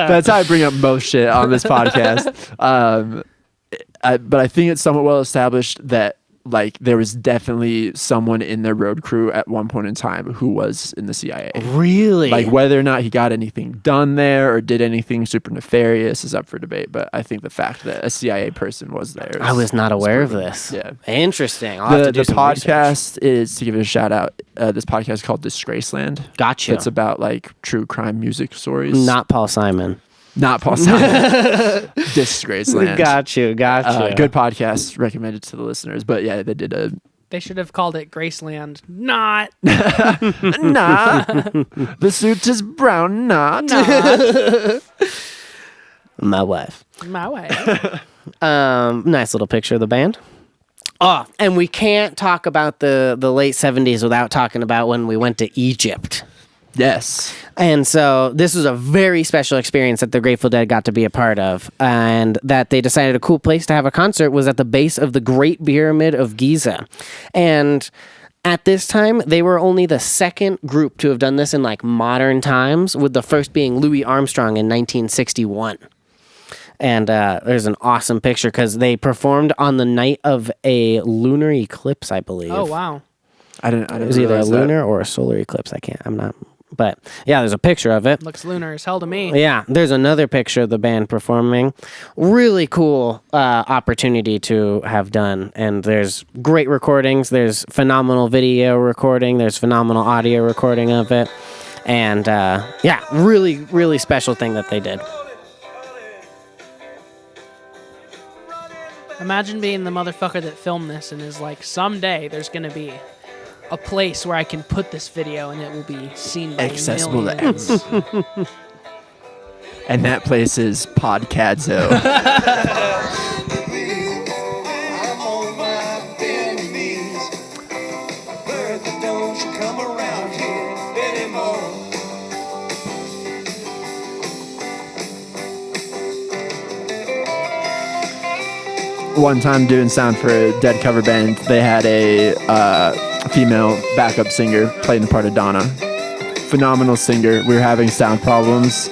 That's how I bring up most shit on this podcast. But I think it's somewhat well established that there was definitely someone in their road crew at one point in time who was in the CIA. Really? Whether or not he got anything done there or did anything super nefarious is up for debate. But I think the fact that a CIA person was there. I was not aware of this. Yeah. Interesting. I'll have to do the some podcast is, to give it a shout out, this podcast is called Disgraceland. Gotcha. It's about true crime music stories. Not Paul Simon. Not Paul Simon. Disgraceland. Got you. Good podcast, recommended to the listeners. But yeah, they did a. They should have called it Graceland. Not. Nah. The suit is brown. Not. My wife. My way. Nice little picture of the band. Oh, and we can't talk about the late 70s without talking about when we went to Egypt. Yes. And so this was a very special experience that the Grateful Dead got to be a part of, and that they decided a cool place to have a concert was at the base of the Great Pyramid of Giza. And at this time, they were only the second group to have done this in modern times, with the first being Louis Armstrong in 1961. And there's an awesome picture because they performed on the night of a lunar eclipse, I believe. Oh, wow. I didn't It was either a realize lunar or a solar eclipse. I'm not. But yeah, there's a picture of it. Looks lunar as hell to me. Yeah, there's another picture of the band performing. Really cool opportunity to have done. And there's great recordings. There's phenomenal video recording. There's phenomenal audio recording of it. And yeah, really, really special thing that they did. Imagine being the motherfucker that filmed this and is like, someday there's going to be a place where I can put this video and it will be seen by accessible to millions. And that place is Podcadzo. I'm on my bending knees. Bertha, don't you come around here anymore. One time doing sound for a Dead cover band, they had a female backup singer playing the part of Donna. Phenomenal singer. We were having sound problems,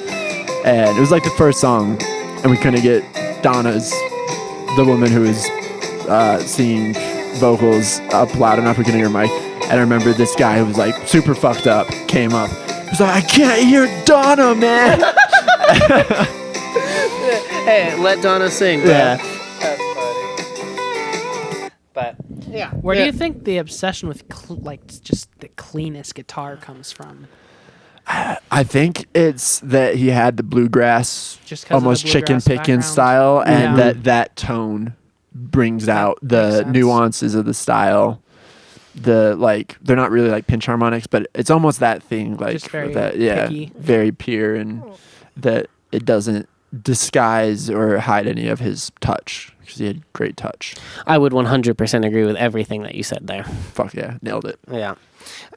and it was the first song, and we couldn't get Donna's, the woman who was singing vocals, up loud enough. We couldn't hear her mic. And I remember this guy who was super fucked up came up. He was like, I can't hear Donna, man. Hey, let Donna sing. Yeah. That's funny. But yeah. Where do you think the obsession with just the cleanest guitar comes from? I think it's that he had the bluegrass, Just 'cause of the almost chicken bluegrass picking background? style, and Yeah. that tone brings out makes the sense. nuances of the style. They're not really pinch harmonics, but it's almost that thing Just very that, yeah, picky. very pure, and that it doesn't disguise or hide any of his touch because he had great touch. I would 100% agree with everything that you said there. Fuck yeah, nailed it.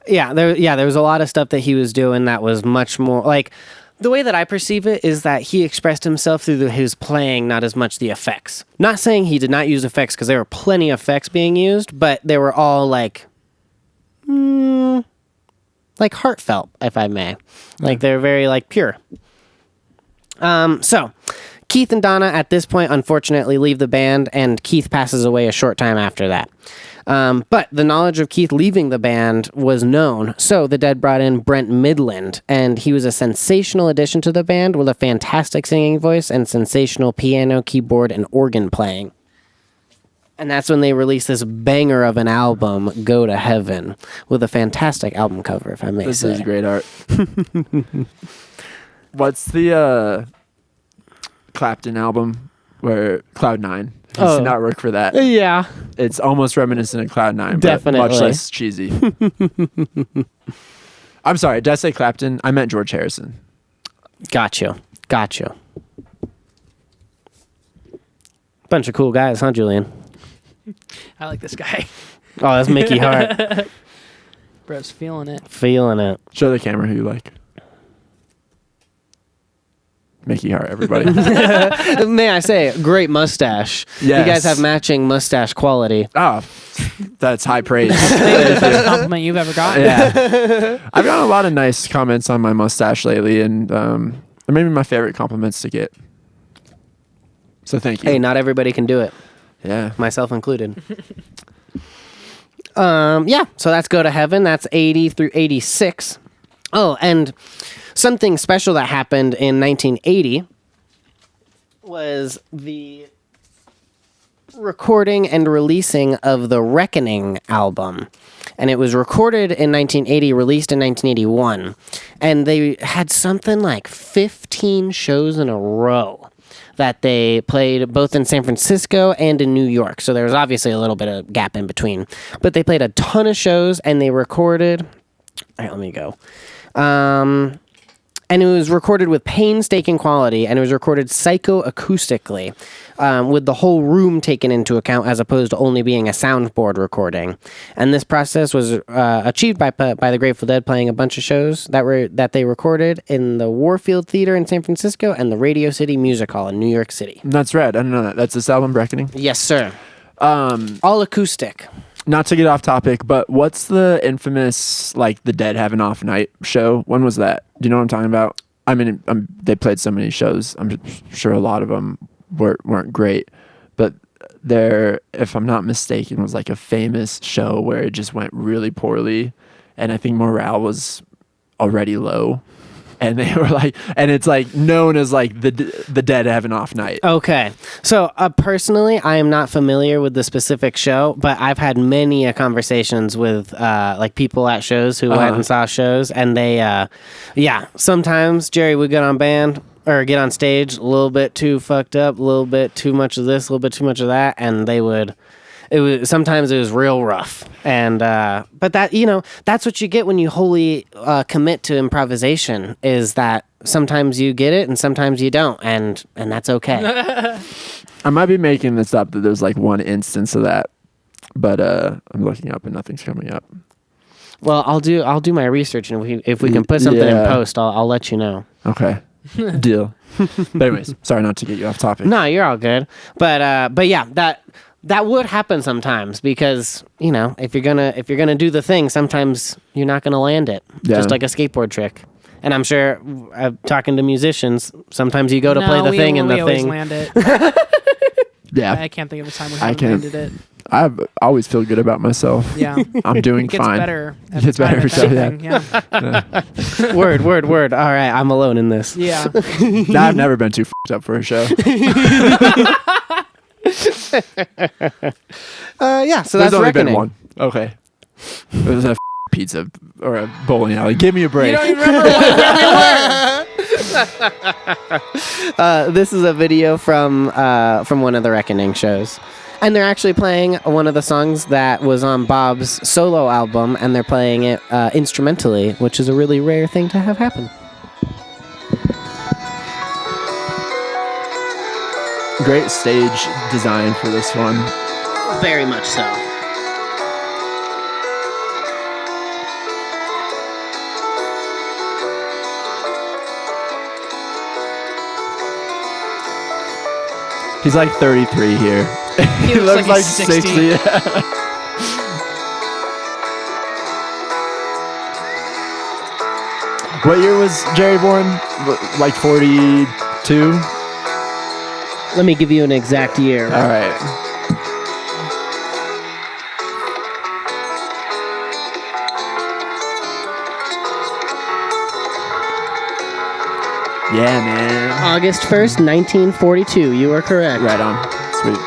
Yeah, there was a lot of stuff that he was doing that was much more like the way that I perceive it is that he expressed himself through his playing, not as much the effects. Not saying he did not use effects because there were plenty of effects being used, but they were all like heartfelt, if I may. Like they're very like pure. So Keith and Donna at this point unfortunately leave the band, and Keith passes away a short time after that. But the knowledge of Keith leaving the band was known, so the Dead brought in Brent Midland, and he was a sensational addition to the band with a fantastic singing voice and sensational piano, keyboard, and organ playing. And that's when they released this banger of an album, Go to Heaven, with a fantastic album cover, if I may say. This is great art. What's the Clapton album where Cloud 9? He's not work for that. Yeah. It's almost reminiscent of Cloud 9, Definitely. but much less cheesy. I'm sorry, did I say Clapton? I meant George Harrison. Got you. Bunch of cool guys, huh, Julian? I like this guy. Oh, that's Mickey Hart. Bro's feeling it. Feeling it. Show the camera who you like. Mickey Hart, everybody. May I say, great mustache. Yes. You guys have matching mustache quality. Oh, that's high praise. Maybe the best compliment you've ever gotten. Yeah. I've gotten a lot of nice comments on my mustache lately, and maybe my favorite compliments to get. So thank you. Hey, not everybody can do it. Yeah. Myself included. Yeah, so that's Go to Heaven. That's 80 through 86. Oh, and something special that happened in 1980 was the recording and releasing of the Reckoning album. And it was recorded in 1980, released in 1981. And they had something like 15 shows in a row that they played both in San Francisco and in New York. So there was obviously a little bit of gap in between. But they played a ton of shows, and they recorded... All right, let me go. And it was recorded with painstaking quality, and it was recorded psychoacoustically, with the whole room taken into account as opposed to only being a soundboard recording. And this process was achieved by the Grateful Dead playing a bunch of shows that they recorded in the Warfield Theater in San Francisco and the Radio City Music Hall in New York City. That's rad. I didn't know that. That's this album, Reckoning? Yes, sir. All acoustic. Not to get off topic, but what's the infamous, like, the Dead Have an Off Night show? When was that? Do you know what I'm talking about? I mean, they played so many shows. I'm sure a lot of them weren't great. But there, if I'm not mistaken, was like a famous show where it just went really poorly. And I think morale was already low. And they were like, and it's like known as like the Dead Have an Off Night. Okay. So personally, I am not familiar with the specific show, but I've had many conversations with like people at shows who hadn't saw shows, and they, sometimes Jerry would get on stage a little bit too fucked up, a little bit too much of this, a little bit too much of that, and sometimes it was real rough. And but that, that's what you get when you wholly commit to improvisation, is that sometimes you get it and sometimes you don't, and that's okay. I might be making this up that there's like one instance of that, but I'm looking up and nothing's coming up. Well, I'll do my research, and if we can put something in post, I'll let you know. Okay. Deal. But anyways, sorry not to get you off topic. No, you're all good. But yeah, that would happen sometimes, because if you're gonna do the thing, sometimes you're not gonna land it. Yeah. Just like a skateboard trick. And I'm sure, talking to musicians, sometimes you go to play the thing, and the thing. Land it. Yeah. I can't think of a time we haven't landed it. I always feel good about myself. Yeah. I'm doing It gets fine. better. It gets better every time. Yeah. Word. All right, I'm alone in this. Yeah. Nah, I've never been too f***ed up for a show. Yeah, so There's that's only Reckoning. been one. Okay. It was a pizza or a bowling alley. Give me a break. You don't even remember where we were. This is a video from one of the Reckoning shows. And they're actually playing one of the songs that was on Bob's solo album, and they're playing it instrumentally, which is a really rare thing to have happen. Great stage design for this one. Very much so. He's like 33 here. He looks like he's 60. Yeah. What year was Jerry born? Like 42? Let me give you an exact year. All right. Yeah, man. August 1st, 1942. You are correct. Right on. Sweet.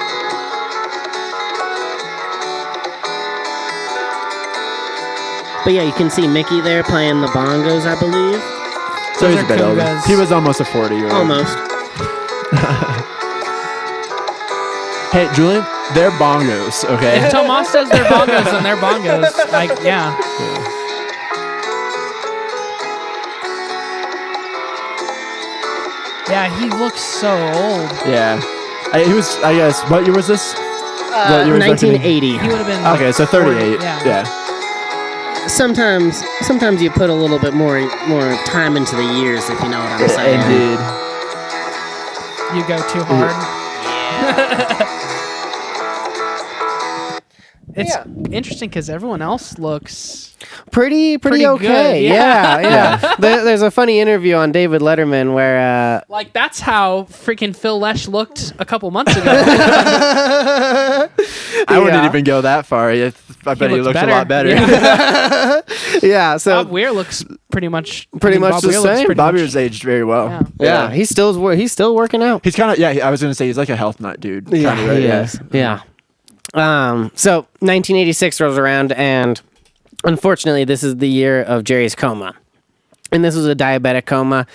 But yeah, you can see Mickey there playing the bongos, I believe. So he's are a bit older. congas. He was almost a 40-year-old. Almost. Hey, Julian, they're bongos, okay? If Tomas says they're bongos, then they're bongos. Like, yeah. Yeah, he looks so old. Yeah. He was, I guess, what year was this? What year was 1980. He would have been. Okay, so 38. 40, yeah. Yeah. Sometimes you put a little bit more time into the years, if you know what I'm saying. Indeed. You go too hard. It's interesting because everyone else looks Pretty Pretty okay. good, Yeah. There's a funny interview on David Letterman where like that's how freaking Phil Lesh looked a couple months ago. I wouldn't Yeah. even go that far. I bet he looks looks a lot better. Yeah. yeah, so Bob Weir looks pretty much much Bob the Weir looks same. pretty Bobby much- was aged very well. Yeah. yeah, he's still working out. He's kind of, I was going to say he's like a health nut dude. Yeah, Kinda, right? he is. Yeah. So 1986 rolls around, and unfortunately, this is the year of Jerry's coma. And this was a diabetic coma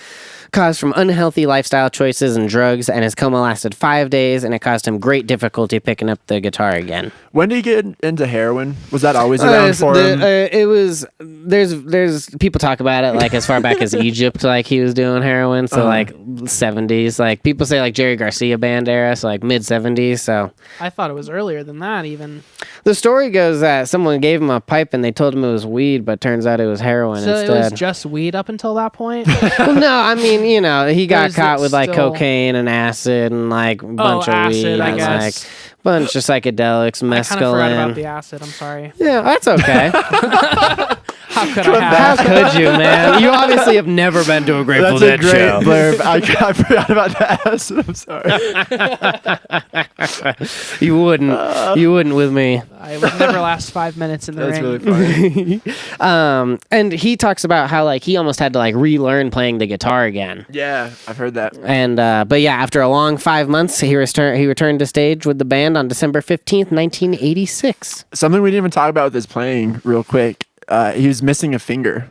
caused from unhealthy lifestyle choices and drugs, and his coma lasted 5 days, and it caused him great difficulty picking up the guitar again. When did he get into heroin? Was that always around for him? It was there's people talk about it like as far back as Egypt, like he was doing heroin, so like 70s. Like people say like Jerry Garcia band era, so like mid 70s. So I thought it was earlier than that even. the story goes that someone gave him a pipe and they told him it was weed, but turns out it was heroin So instead. it was just weed up until that point. Well, no, I mean, you know, he got is caught it with like still- cocaine and acid and like a bunch of acid, weed I and guess. like bunch of psychedelics, I kind of forgot about mescaline. the acid. I'm sorry. Yeah, that's okay. How could I How have? could you, man? You obviously have never been to a Grateful That's a Dead great show. blurb. I forgot about the acid. I'm sorry. You wouldn't with me. I would never last 5 minutes in the That's ring. really funny. And he talks about how like he almost had to like relearn playing the guitar again. Yeah, I've heard that. And but yeah, after a long 5 months, he returned to stage with the band on December 15th, 1986. Something we didn't even talk about with his playing real quick. He was missing a finger.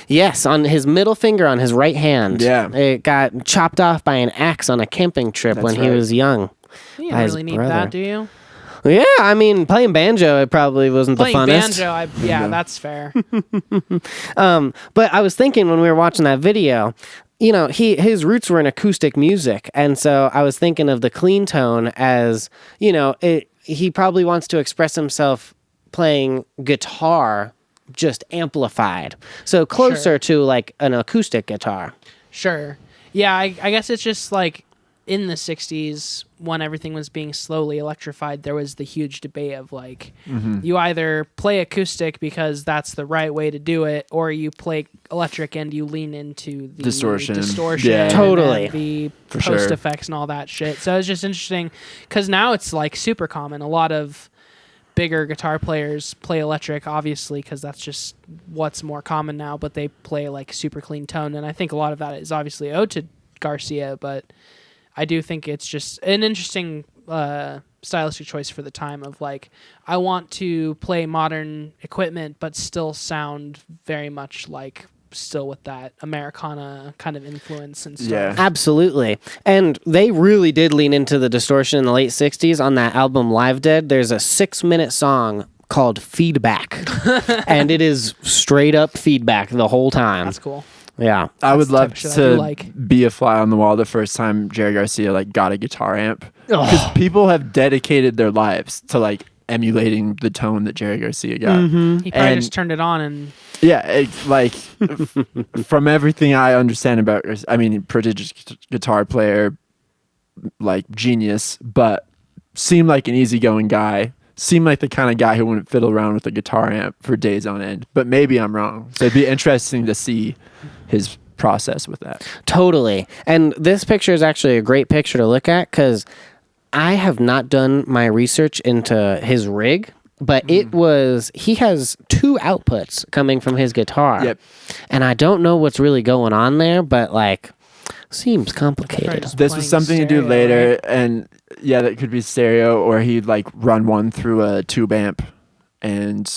Yes, on his middle finger on his right hand. Yeah. It got chopped off by an axe on a camping trip That's when he right. was young. You by don't his really need brother. that, do you? Yeah, I mean, playing banjo, it probably wasn't Playing the funnest. banjo, yeah, that's fair. But I was thinking when we were watching that video, you know, his roots were in acoustic music, and so I was thinking of the clean tone as, you know, he probably wants to express himself playing guitar just amplified. So closer to like an acoustic guitar. Sure. Yeah, I guess it's just like in the 60s when everything was being slowly electrified, there was the huge debate of like you either play acoustic because that's the right way to do it, or you play electric and you lean into the Distortion. Yeah, Yeah. Totally. the For post sure. effects and all that shit. So it's just interesting because now it's like super common. A lot of bigger guitar players play electric, obviously, because that's just what's more common now, but they play like super clean tone. And I think a lot of that is obviously owed to Garcia, but I do think it's just an interesting stylistic choice for the time of like, I want to play modern equipment, but still sound very much like still with that Americana kind of influence and stuff. Yeah. Absolutely. And they really did lean into the distortion in the late 60s on that album Live Dead. There's a 6-minute song called Feedback. And it is straight up feedback the whole time. That's cool. Yeah. I would the love type of shit I do to like. be a fly on the wall the first time Jerry Garcia like got a guitar amp, because people have dedicated their lives to like emulating the tone that Jerry Garcia got. He probably And- just turned it on and Yeah, like from everything I understand about, I mean, prodigious guitar player, like genius, but seemed like an easygoing guy. Seemed like the kind of guy who wouldn't fiddle around with a guitar amp for days on end. But maybe I'm wrong. So it'd be interesting to see his process with that. Totally. And this picture is actually a great picture to look at because I have not done my research into his rig, but he has 2 outputs coming from his guitar. Yep. And I don't know what's really going on there, but like, seems complicated. Just This was playing something to do stereo, later, right? and yeah, that could be stereo, or he'd like run one through a tube amp, and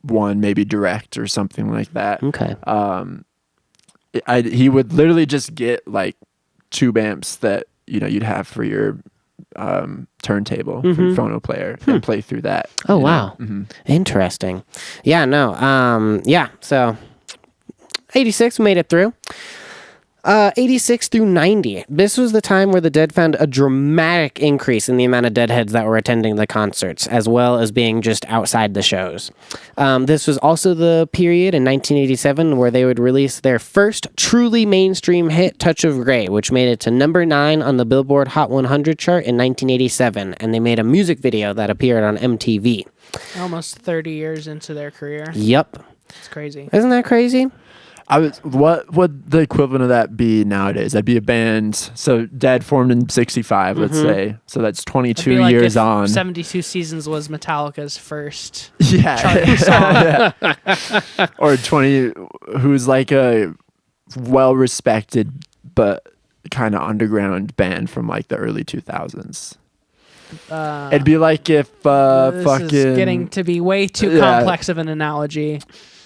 one maybe direct or something like that. Okay. He would literally just get like tube amps that you'd have for your turntable for your phono player and play through that. Oh, wow. Interesting. Yeah, no. So 86 made it through. 86 through 90. This was the time where the Dead found a dramatic increase in the amount of Deadheads that were attending the concerts, as well as being just outside the shows. This was also the period in 1987 where they would release their first truly mainstream hit, Touch of Grey, which made it to number 9 on the Billboard Hot 100 chart in 1987, and they made a music video that appeared on MTV. almost 30 years into their career. Yep. It's crazy. Isn't that crazy? What would the equivalent of that be nowadays? That'd be a band. So Dead formed in 65, let's say. So that's 22 It'd be like years if on. 72 Seasons was Metallica's first Yeah. song. Or 20, who's like a well-respected but kind of underground band from like the early 2000s. It'd be like if This fucking is getting to be way too Yeah. complex of an analogy.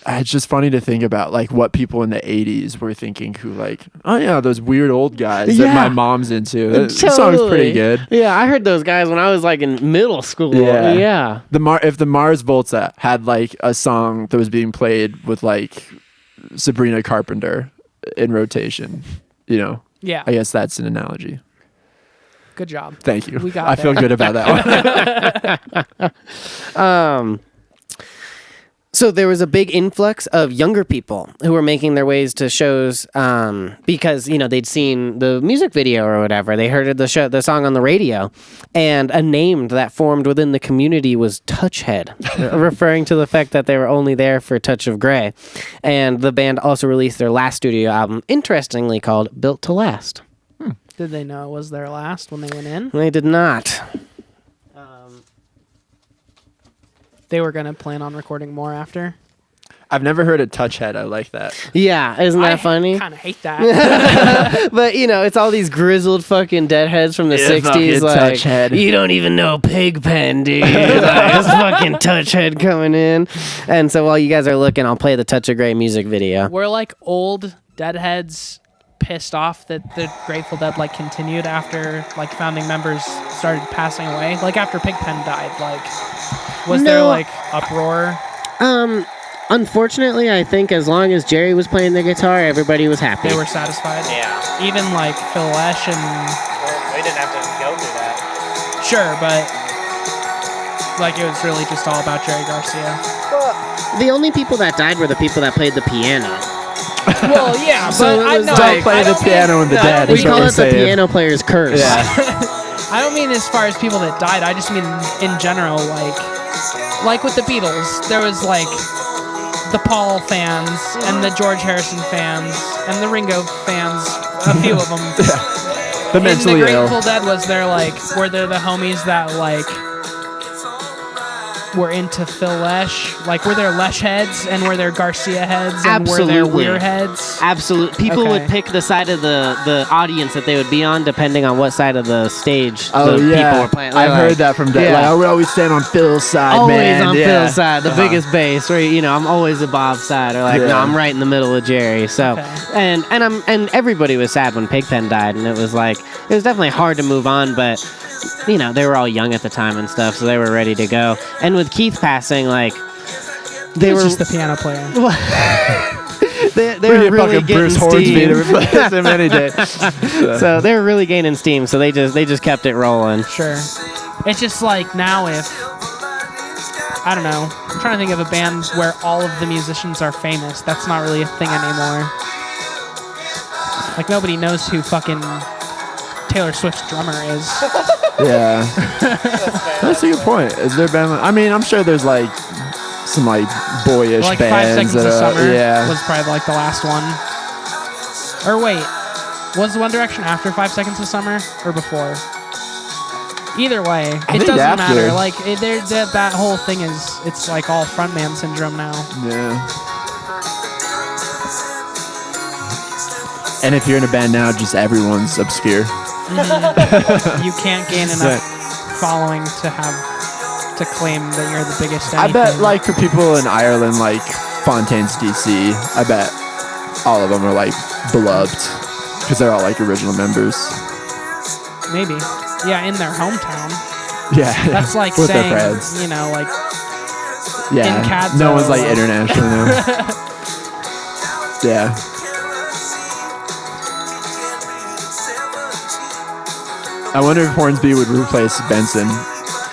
it's just funny to think about like what people in the 80s were thinking, who like, oh yeah, those weird old guys that Yeah. my mom's into. That song's pretty good. Yeah, I heard those guys when I was like in middle school. Yeah. Yeah. If the Mars Volta had like a song that was being played with like Sabrina Carpenter in rotation, Yeah. I guess that's an analogy. Good job. Thank you. We got I feel there. good about that one. So there was a big influx of younger people who were making their ways to shows because they'd seen the music video or whatever. They heard the song on the radio, and a name that formed within the community was Touchhead, referring to the fact that they were only there for Touch of Grey. And the band also released their last studio album, interestingly called Built to Last. Did they know it was their last when they went in? They did not. They were going to plan on recording more after? I've never heard a Touchhead. I like that. Yeah, isn't that funny? I kind of hate that. But it's all these grizzled fucking deadheads from the Yeah, 60s. fucking Like, Touchhead. you don't even know Pigpen, dude. Like, this fucking Touchhead coming in. And so while you guys are looking, I'll play the Touch of Grey music video. Were like old Deadheads pissed off that the Grateful Dead like continued after like founding members started passing away? Like after Pigpen died, like was there No. like uproar? Unfortunately, I think as long as Jerry was playing the guitar, everybody was happy. They were satisfied. Yeah. Even like Phil Lesh and We didn't have to go through that. sure, but like it was really just all about Jerry Garcia. The only people that died were the people that played the piano. Well, yeah, So but it I was know Don't play the piano in the Dead. We is what call we're it the saying. piano player's curse. Yeah. I don't mean as far as people that died. I just mean in general, like with the Beatles, there was like the Paul fans and the George Harrison fans and the Ringo fans, a few of them. The In mentally the ill. Grateful Dead, were there the homies that were into Phil Lesh? Like, were there Lesh heads and were there Garcia heads and were there Absolutely. Weir heads? Absolutely. People Okay. would pick the side of the audience that they would be on depending on what side of the stage Oh the yeah, people were playing. I've heard that from Dead. Yeah. Like, I would always stand on Phil's side, Always man. on Yeah. Phil's side, the biggest bass, or I'm always a Bob's side, or like no, Yeah. I'm right in the middle of Jerry. So, Okay. and everybody was sad when Pigpen died, and it was definitely hard to move on, but they were all young at the time and stuff, so they were ready to go. And with Keith passing, He they was were just the piano player. They're We get really fucking getting Bruce Hornsby to steam. replace him any day. So they're really gaining steam. So they just kept it rolling. Sure. It's just like now if I don't know. I'm trying to think of a band where all of the musicians are famous. That's not really a thing anymore. Like nobody knows who fucking Taylor Swift's drummer is. Yeah. That's a good point. Is there band? I mean, I'm sure there's like some like boyish Like 5 bands Seconds of that are, Summer yeah. was probably like the last one. Or wait, was One Direction after 5 Seconds of Summer or before? Either way, it think doesn't after. matter. Like that whole thing is, it's like all frontman syndrome now. Yeah. And if you're in a band now, just everyone's obscure. You can't gain enough following to claim that you're the biggest. I bet, anything. like, for people in Ireland, like Fontaines DC, I bet all of them are like beloved because they're all like original members. Maybe. Yeah, in their hometown. Yeah, That's like with saying, their friends. you know, like Yeah, in cadzo, no one's like like- international now. Yeah. I wonder if Hornsby would replace Benson.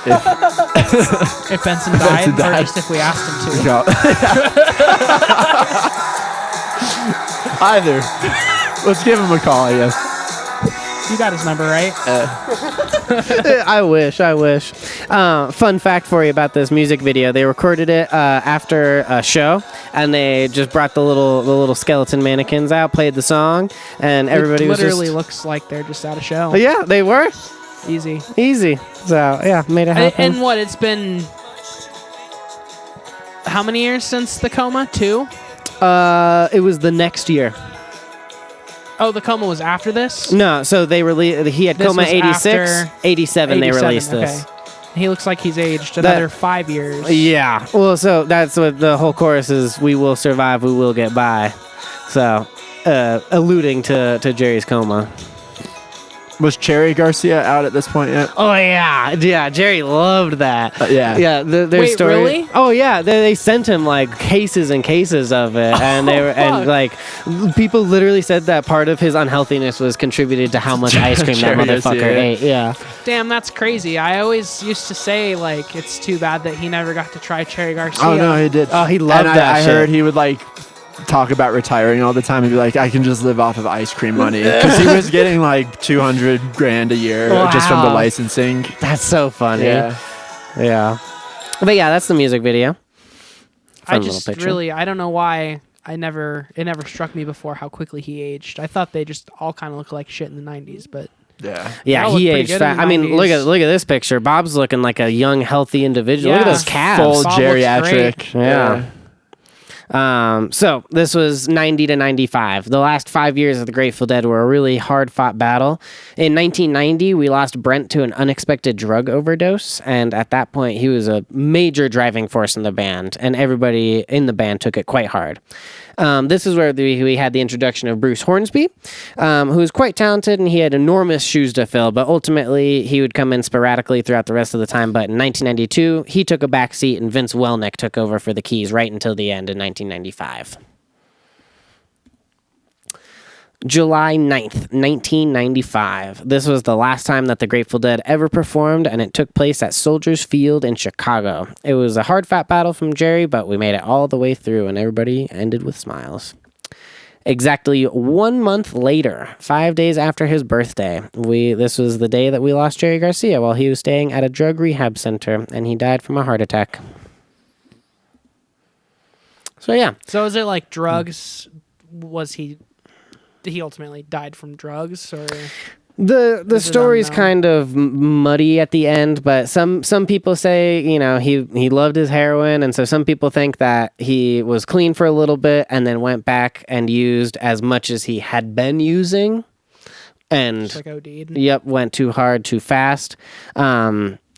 if Benson died, Benson or died. just if we asked him to. Go. Either. Let's give him a call, I guess. You got his number, right? I wish. Fun fact for you about this music video: they recorded it after a show, and they just brought the little skeleton mannequins out, played the song, and everybody it was literally just. looks like they're just at a show. Yeah, they were Easy. easy. So yeah, made it happen. And what? It's been how many years since the coma? 2? It was the next year. Oh, the coma was after this? No, so they released. He had This coma was 86, after 87. They 87, released this. okay. He looks like he's aged another 5 years. Yeah. Well, so that's what the whole chorus is. We will survive. We will get by. So, alluding to Jerry's coma. Was Cherry Garcia out at this point yet? Oh yeah, Jerry loved that. Yeah. Their Wait, story. really? Oh yeah, they sent him like cases and cases of it, and they were and fuck. like people literally said that part of his unhealthiness was contributed to how much ice cream that Jerry is, motherfucker yeah. ate. Yeah. Damn, that's crazy. I always used to say, like, it's too bad that he never got to try Cherry Garcia. Oh no, he did. Oh, he loved and that I shit. heard he would like talk about retiring all the time and be like, I can just live off of ice cream money because he was getting like $200,000 a year just from the Wow. licensing. That's so funny. Yeah. Yeah. But yeah, that's the music video. I Fun just little picture. really, I don't know why it never struck me before how quickly he aged. I thought they just all kind of looked like shit in the 90s, but Yeah. Yeah, Y'all look he pretty aged good in fast. the I mean, 90s. look at this picture. Bob's looking like a young, healthy individual. Look at Yeah. those calves. Full Bob looks geriatric. Yeah. So this was 90 to 95. The last 5 years of the Grateful Dead were a really hard-fought battle. In 1990, we lost Brent to an unexpected drug overdose, and at that point, he was a major driving force in the band, and everybody in the band took it quite hard. This is where we had the introduction of Bruce Hornsby, who was quite talented, and he had enormous shoes to fill, but ultimately he would come in sporadically throughout the rest of the time. But in 1992, he took a back seat, and Vince Welnick took over for the keys right until the end in 1995. July 9th, 1995. This was the last time that the Grateful Dead ever performed, and it took place at Soldiers Field in Chicago. It was a hard-fought battle from Jerry, but we made it all the way through, and everybody ended with smiles. Exactly 1 month later, 5 days after his birthday, this was the day that we lost Jerry Garcia while he was staying at a drug rehab center, and he died from a heart attack. So yeah. so is it like drugs? Was he ultimately died from drugs, or The Is it story's unknown? kind of muddy at the end, but some people say, he loved his heroin, and so some people think that he was clean for a little bit and then went back and used as much as he had been using, and just like OD'd? yep, went too hard, too fast.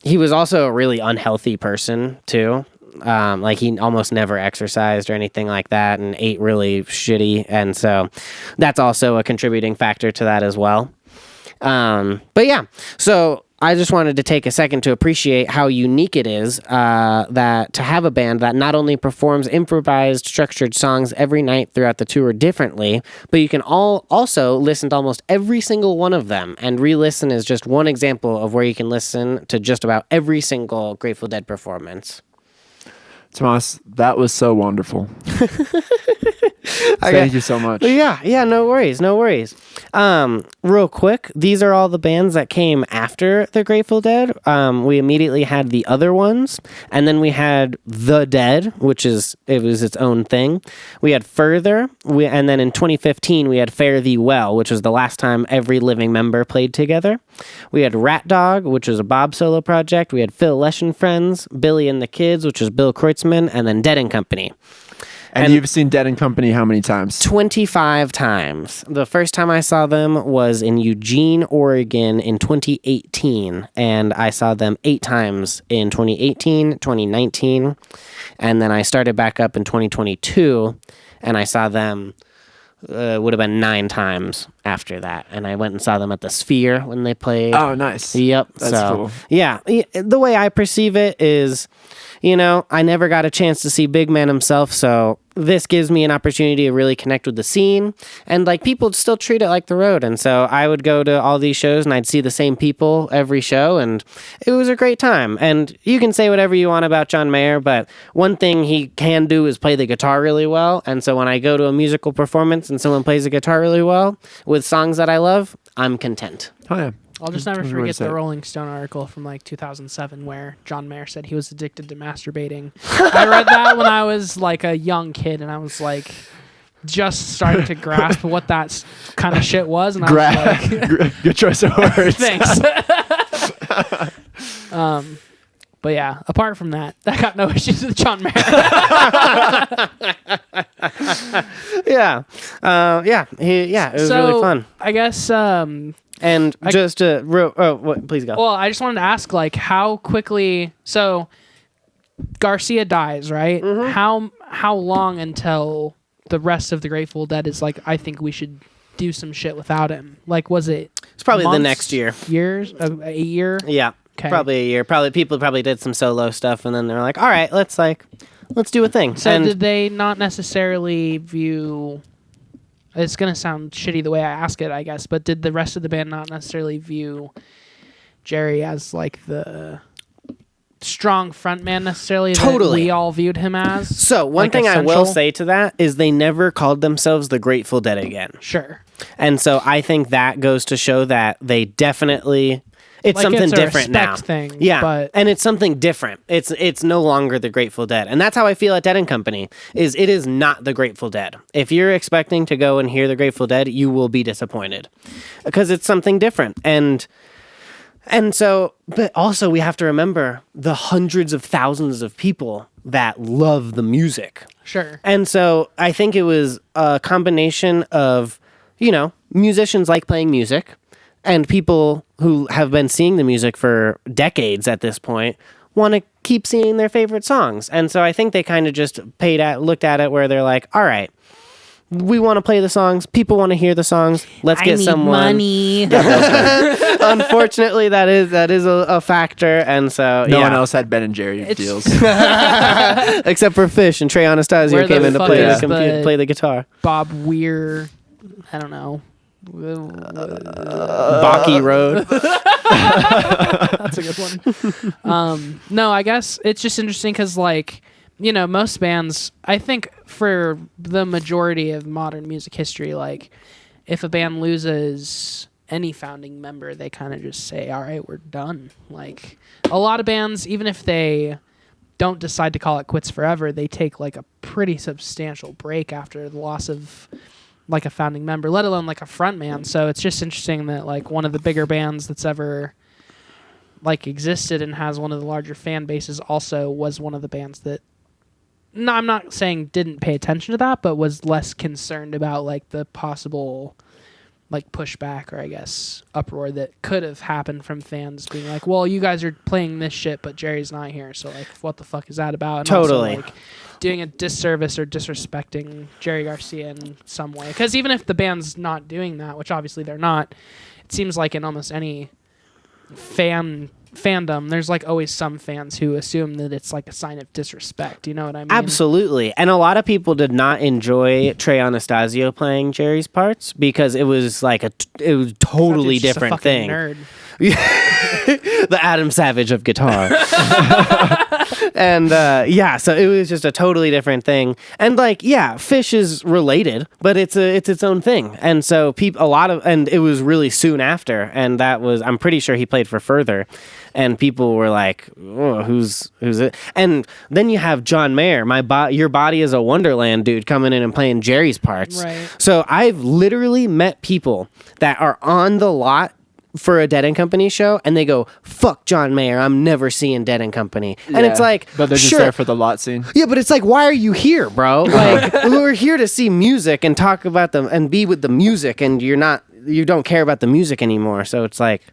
He was also a really unhealthy person too. Like he almost never exercised or anything like that, and ate really shitty, and so that's also a contributing factor to that as well. But yeah, so I just wanted to take a second to appreciate how unique it is that to have a band that not only performs improvised, structured songs every night throughout the tour differently, but you can also listen to almost every single one of them. And Re-Listen is just one example of where you can listen to just about every single Grateful Dead performance. Tomas, that was so wonderful. Thank you so much. Yeah, no worries. Real quick, these are all the bands that came after the Grateful Dead. We immediately had the other ones, and then we had The Dead, which was its own thing. We had Further, and then in 2015 we had Fare Thee Well, which was the last time every living member played together. We had Rat Dog, which was a Bob solo project. We had Phil Lesh and Friends, Billy and the Kids, which was Bill Kreutzmann, and then Dead and Company. And you've seen Dead and Company how many times? 25 times. The first time I saw them was in Eugene, Oregon in 2018. And I saw them 8 times in 2018, 2019. And then I started back up in 2022. And I saw them, would have been 9 times after that. And I went and saw them at the Sphere when they played. Oh, nice. Yep. That's cool. Yeah. The way I perceive it is, I never got a chance to see Big Man himself, so this gives me an opportunity to really connect with the scene. And people still treat it like the road. And so I would go to all these shows and I'd see the same people every show, and it was a great time. And you can say whatever you want about John Mayer, but one thing he can do is play the guitar really well. And so when I go to a musical performance and someone plays the guitar really well with songs that I love, I'm content. Oh, yeah. I'll just never That's what I forget said. the Rolling Stone article from 2007 where John Mayer said he was addicted to masturbating. I read that when I was a young kid, and I was just starting to grasp what that kind of shit was, and I was like, Good choice of words. thanks. But yeah, apart from that, I got no issues with John Mayer. It was really fun. I guess. And please go. Well, I just wanted to ask, how quickly. So, Garcia dies, right? Mm-hmm. How long until the rest of the Grateful Dead is I think we should do some shit without him? Was it? It's probably months, the next year. Years? A year? Yeah. Okay. Probably a year. People did some solo stuff, and then they're like, all right, let's do a thing. So and did they not necessarily view? It's gonna sound shitty the way I ask it, I guess, but did the rest of the band not necessarily view Jerry as the strong frontman necessarily Totally. that we all viewed him as? So one thing I will essential? say to that is they never called themselves the Grateful Dead again. Sure. And so I think that goes to show that they definitely... It's something it's a different now. respect thing, Yeah, but and it's something different. It's no longer the Grateful Dead, and that's how I feel at Dead and Company. It is not the Grateful Dead. If you're expecting to go and hear the Grateful Dead, you will be disappointed because it's something different. And so, but also we have to remember the hundreds of thousands of people that love the music. sure. And so I think it was a combination of, musicians like playing music. And people who have been seeing the music for decades at this point want to keep singing their favorite songs. And so I think they kind of just looked at it where they're like, all right, we want to play the songs. People want to hear the songs. Let's get someone. Money. Unfortunately, that is a factor. And so No one else had Ben and Jerry deals. except for Fish and Trey Anastasio Where the came in to fuck play is play the guitar. Bob Weir. I don't know. Baki Road. That's a good one. No, I guess it's just interesting because, most bands, I think for the majority of modern music history, if a band loses any founding member, they kind of just say, all right, we're done. A lot of bands, even if they don't decide to call it quits forever, they take a pretty substantial break after the loss of a founding member, let alone a front man. So it's just interesting that one of the bigger bands that's ever existed and has one of the larger fan bases also was one of the bands that, no, I'm not saying didn't pay attention to that, but was less concerned about the possible pushback or I guess uproar that could have happened from fans being well, you guys are playing this shit, but Jerry's not here, so what the fuck is that about? And Totally. Also, doing a disservice or disrespecting Jerry Garcia in some way. Because even if the band's not doing that, which obviously they're not, it seems like in almost any fandom, there's like always some fans who assume that it's like a sign of disrespect. You know what I mean? Absolutely. And a lot of people did not enjoy Trey Anastasio playing Jerry's parts because it was like it was totally That dude's just a different fucking thing. Nerd. The Adam Savage of guitar. And so it was just a totally different thing. And like, yeah, Fish is related, but it's its own thing. And so and it was really soon after, and I'm pretty sure he played for Further, and people were like, oh, who's it? And then you have John Mayer, Your Body is a Wonderland dude, coming in and playing Jerry's parts. Right. So I've literally met people that are on the lot for a Dead and Company show, and they go, fuck John Mayer, I'm never seeing Dead and Company. And it's like, but they're just sure. there for the lot scene. Yeah, but it's like, why are you here, bro? Like, we're here to see music and talk about them and be with the music, and you don't care about the music anymore. So it's like,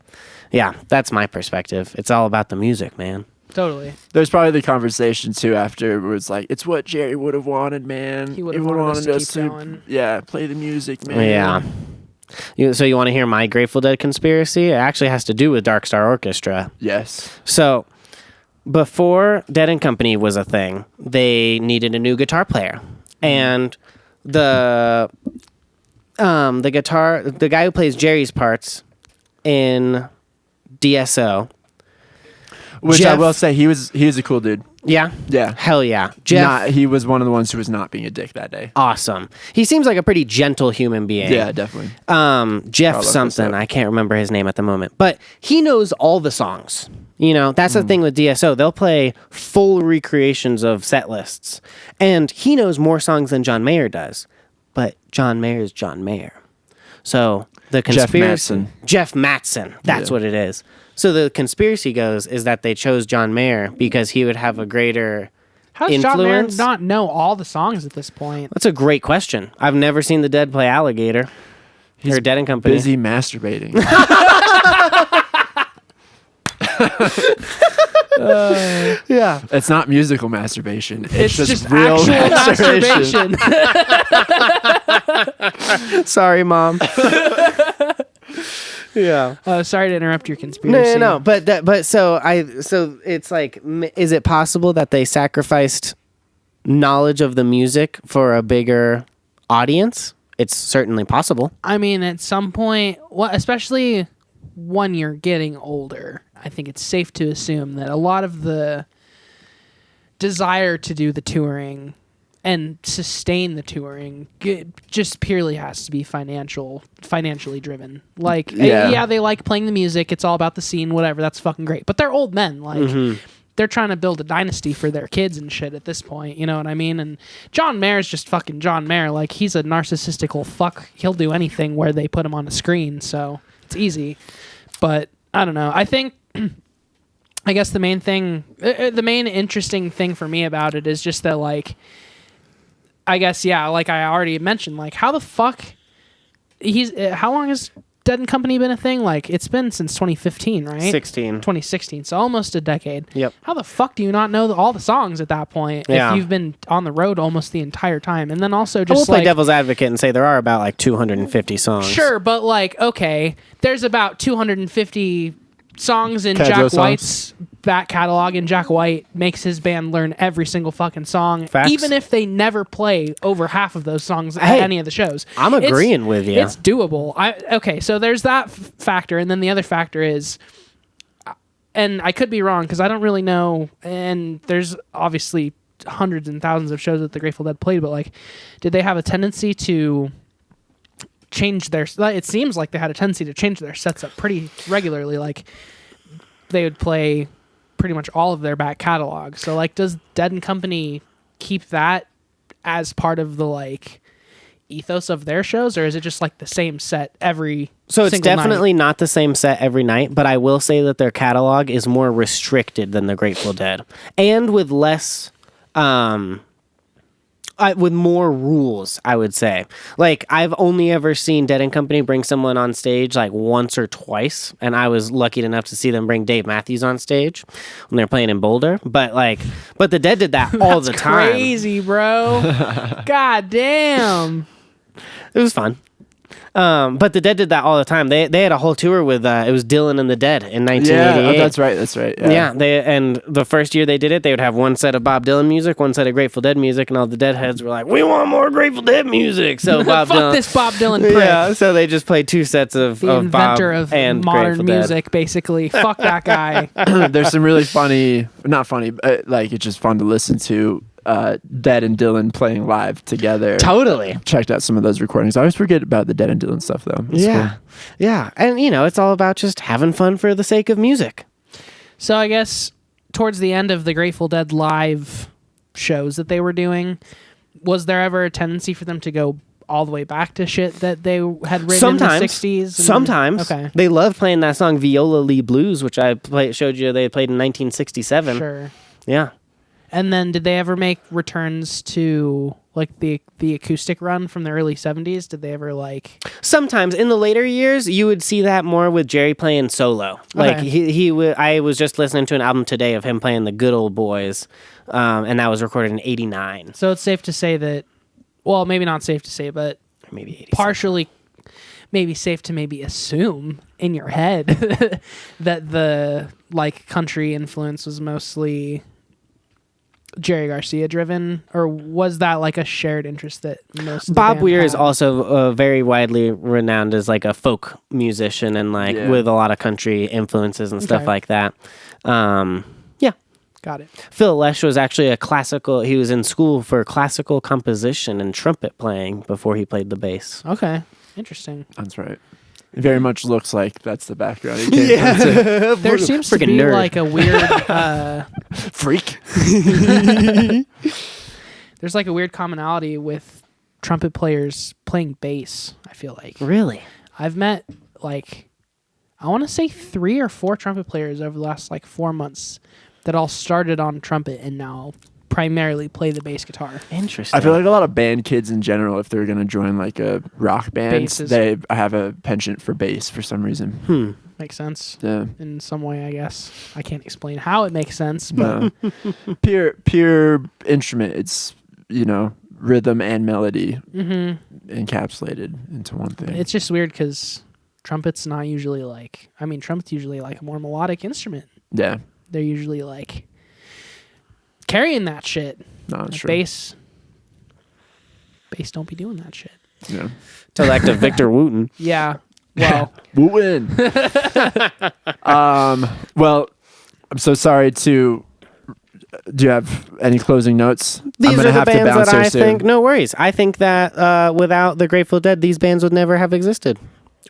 yeah, that's my perspective. It's all about the music, man. Totally. There's probably the conversation too after where it's like, it's what Jerry would have wanted, man. He would have wanted us to keep going. Play the music, man. Yeah. So you want to hear my Grateful Dead conspiracy? It actually has to do with Dark Star Orchestra. Yes. So before Dead and Company was a thing, they needed a new guitar player, and the guy who plays Jerry's parts in DSO, Which I Jeff- will say, he was a cool dude. yeah, Yeah. hell yeah, Jeff, He was one of the ones who was not being a dick that day. awesome. He seems like a pretty gentle human being. Yeah, definitely. Jeff I'll look this something. up. I can't remember his name at the moment, but he knows all the songs. You know, that's the thing with DSO. They'll play full recreations of set lists, and he knows more songs than John Mayer does. But John Mayer is John Mayer. So the conspiracy, Jeff Mattson, that's what it is. So the conspiracy is that they chose John Mayer because he would have a greater How does John Mayer influence. not know all the songs at this point? That's a great question. I've never seen the Dead play Alligator. Or Dead and Company. Busy masturbating. Yeah. It's not musical masturbation. It's just real actual masturbation. Sorry, Mom. Yeah. Sorry to interrupt your conspiracy. No. But so it's like, is it possible that they sacrificed knowledge of the music for a bigger audience? It's certainly possible. I mean, at some point, especially when you're getting older, I think it's safe to assume that a lot of the desire to do the touring and sustain the touring just purely has to be financially driven. Like, yeah, they like playing the music. It's all about the scene, whatever. That's fucking great. But they're old men. Like, they're trying to build a dynasty for their kids and shit at this point. You know what I mean? And John Mayer's just fucking John Mayer. Like, he's a narcissistic old fuck. He'll do anything where they put him on a screen. So it's easy. But I don't know. I think, I guess the main interesting thing for me about it is just that, like, I guess, yeah, like I already mentioned, like, how the fuck how long has Dead and Company been a thing? Like, it's been since 2015, right? 2016, so almost a decade. Yep. How the fuck do you not know all the songs at that point if you've been on the road almost the entire time? And then also just We'll play devil's advocate and say there are about like 250 songs. Sure, but like, okay, there's about 250 songs in Cadzo Jack songs. White's back catalog, and Jack White makes his band learn every single fucking song, Facts. even if they never play over half of those songs at Hey, any of the shows. I'm agreeing with you. It's doable. Okay, so there's that factor, and then the other factor is, and I could be wrong because I don't really know, and there's obviously hundreds and thousands of shows that the Grateful Dead played, but like, did they have a tendency to change their, it seems like they had a tendency to change their sets up pretty regularly. Like, they would play pretty much all of their back catalog. So like, does Dead and Company keep that as part of the like ethos of their shows, or is it just like the same set every So it's single definitely night? not the same set every night, but I will say that their catalog is more restricted than the Grateful Dead, and with less with more rules, I would say. Like, I've only ever seen Dead and Company bring someone on stage like once or twice, and I was lucky enough to see them bring Dave Matthews on stage when they're playing in Boulder. But the Dead did that all the time. Crazy, bro. God damn. It was fun. But the Dead did that all the time. They had a whole tour with it was Dylan and the Dead in 1988. Yeah, that's right. Yeah, and the first year they did it, they would have one set of Bob Dylan music, one set of Grateful Dead music, and all the Deadheads were like, "We want more Grateful Dead music." So Bob Fuck Dylan, this Bob Dylan prick. yeah. So they just played two sets of The inventor Bob of and modern Grateful Dead. music, basically. Fuck that guy. There's some really not funny, but like it's just fun to listen to. Dead and Dylan playing live together. Totally. Checked out some of those recordings. I always forget about the Dead and Dylan stuff though. It's Yeah, cool. yeah, and it's all about just having fun for the sake of music. So I guess towards the end of the Grateful Dead live shows that they were doing, was there ever a tendency for them to go all the way back to shit that they had written in the 60s? Sometimes. Okay. They loved playing that song Viola Lee Blues, which I showed you they played in 1967. Sure. Yeah. And then did they ever make returns to like the acoustic run from the early 70s? Did they ever like... Sometimes in the later years, you would see that more with Jerry playing solo. Like he would. I was just listening to an album today of him playing the Good Old Boys, and that was recorded in '89. So it's safe to say that, well, maybe not safe to say, but Maybe 87. partially maybe safe to maybe assume in your head that the like country influence was mostly Jerry Garcia driven, or was that like a shared interest that most of the Bob band Weir is had? also very widely renowned as like a folk musician and like with a lot of country influences and stuff Okay. like that. Yeah. Got it. Phil Lesh was actually he was in school for classical composition and trumpet playing before he played the bass. Okay, interesting. That's right. It very much looks like that's the background. He came from too. There seems to Freaking be nerd. like a weird Freak. there's like a weird commonality with trumpet players playing bass, I feel like. Really? I've met like I want to say 3 or 4 trumpet players over the last like 4 months that all started on trumpet and now primarily play the bass guitar. Interesting. I feel like a lot of band kids in general, if they're gonna join like a rock band, Bass they have a penchant for bass for some reason. Makes sense Yeah. in some way, I guess. I can't explain how it makes sense, but No. Pure instrument. It's rhythm and melody encapsulated into one thing. it's just weird because trumpet's not usually like, trumpet's usually like a more melodic instrument. Yeah. They're usually like carrying that shit. No, it's Like true. bass don't be doing that shit. Yeah. Tell that to Victor Wooten. Yeah. Well, We'll win. Well, I'm so sorry to. Do you have any closing notes? I'm These gonna are the have to bands bounce that here I soon. think. No worries. I think that without the Grateful Dead, these bands would never have existed,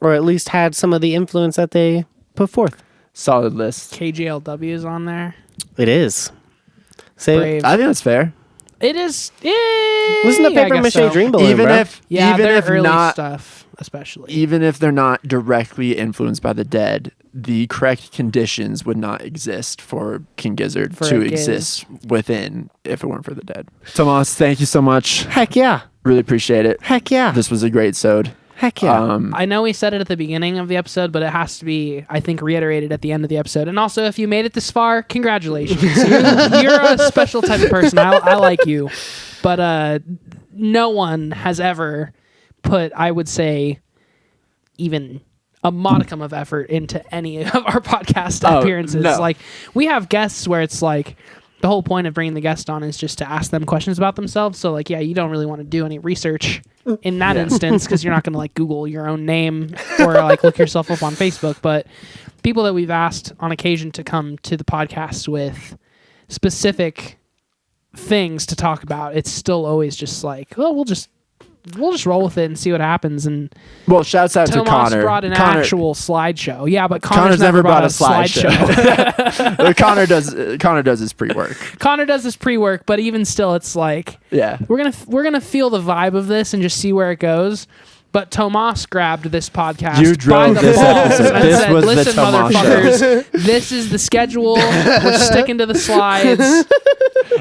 or at least had some of the influence that they put forth. Solid list. KGLW is on there. It is. Say, Brave. I think that's fair. It is. listen to I Paper guess Mache so. Dream Balloon, Even bro. if Yeah, even their if early not stuff, especially. even if they're not directly influenced by the Dead, the correct conditions would not exist for King Gizzard For to a Giz. exist within if it weren't for the Dead. Tomas, thank you so much. Heck yeah. Really appreciate it. Heck yeah. This was a great sode. Heck yeah. I know we said it at the beginning of the episode, but it has to be, I think, reiterated at the end of the episode. And also, if you made it this far, congratulations. You're a special type of person. I like you. But no one has ever put, I would say, even a modicum of effort into any of our podcast appearances. no. Like, we have guests where it's like, the whole point of bringing the guest on is just to ask them questions about themselves. So, like, yeah, you don't really want to do any research in that instance because you're not going to, like, Google your own name or, like, look yourself up on Facebook. But people that we've asked on occasion to come to the podcast with specific things to talk about, it's still always just like, well, we'll just roll with it and see what happens. And Well, shouts out to Tomas Connor. brought an Connor, actual slideshow. Yeah, but Connor's never brought a slideshow. Connor does his pre-work. Connor does this pre-work, but even still, it's like Yeah. we're gonna feel the vibe of this and just see where it goes. But Tomas grabbed this podcast You by drove the this balls episode. and This said, was the "Listen, Tomas motherfuckers, this is the schedule. We're sticking to the slides."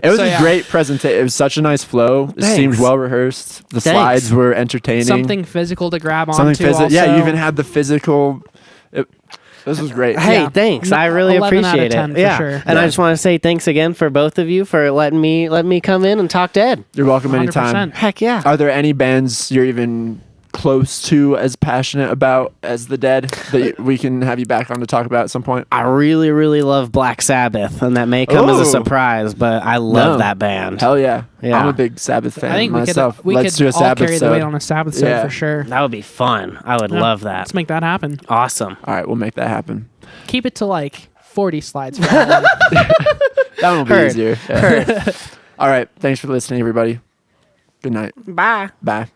It was So, a yeah. great presentation. It was such a nice flow. It seemed Thanks. well rehearsed. The Thanks. slides were entertaining. Something physical to grab Something onto. physical. Yeah, you also. even had the physical. This was great. Hey, Yeah. thanks. I really 11 out of appreciate 10 it. for Yeah. sure. And Yeah. I just want to say thanks again for both of you for letting me come in and talk Dead. You're welcome anytime. 100%. Heck yeah. Are there any bands you're even close to as passionate about as the Dead that we can have you back on to talk about at some point? I really, really love Black Sabbath, and that may come as a Ooh. surprise, but I love No. that band. Hell yeah. Yeah. I'm a big Sabbath fan I think myself. we Let's could do a all Sabbath carry the weight sode. on a Sabbath sode Yeah. for sure. That would be fun. I would Yeah. love that. Let's make that happen. Awesome. All right, we'll make that happen. Keep it to like 40 slides. For that one. That one will be Heard. easier. Yeah. All right. Thanks for listening, everybody. Good night. Bye. Bye.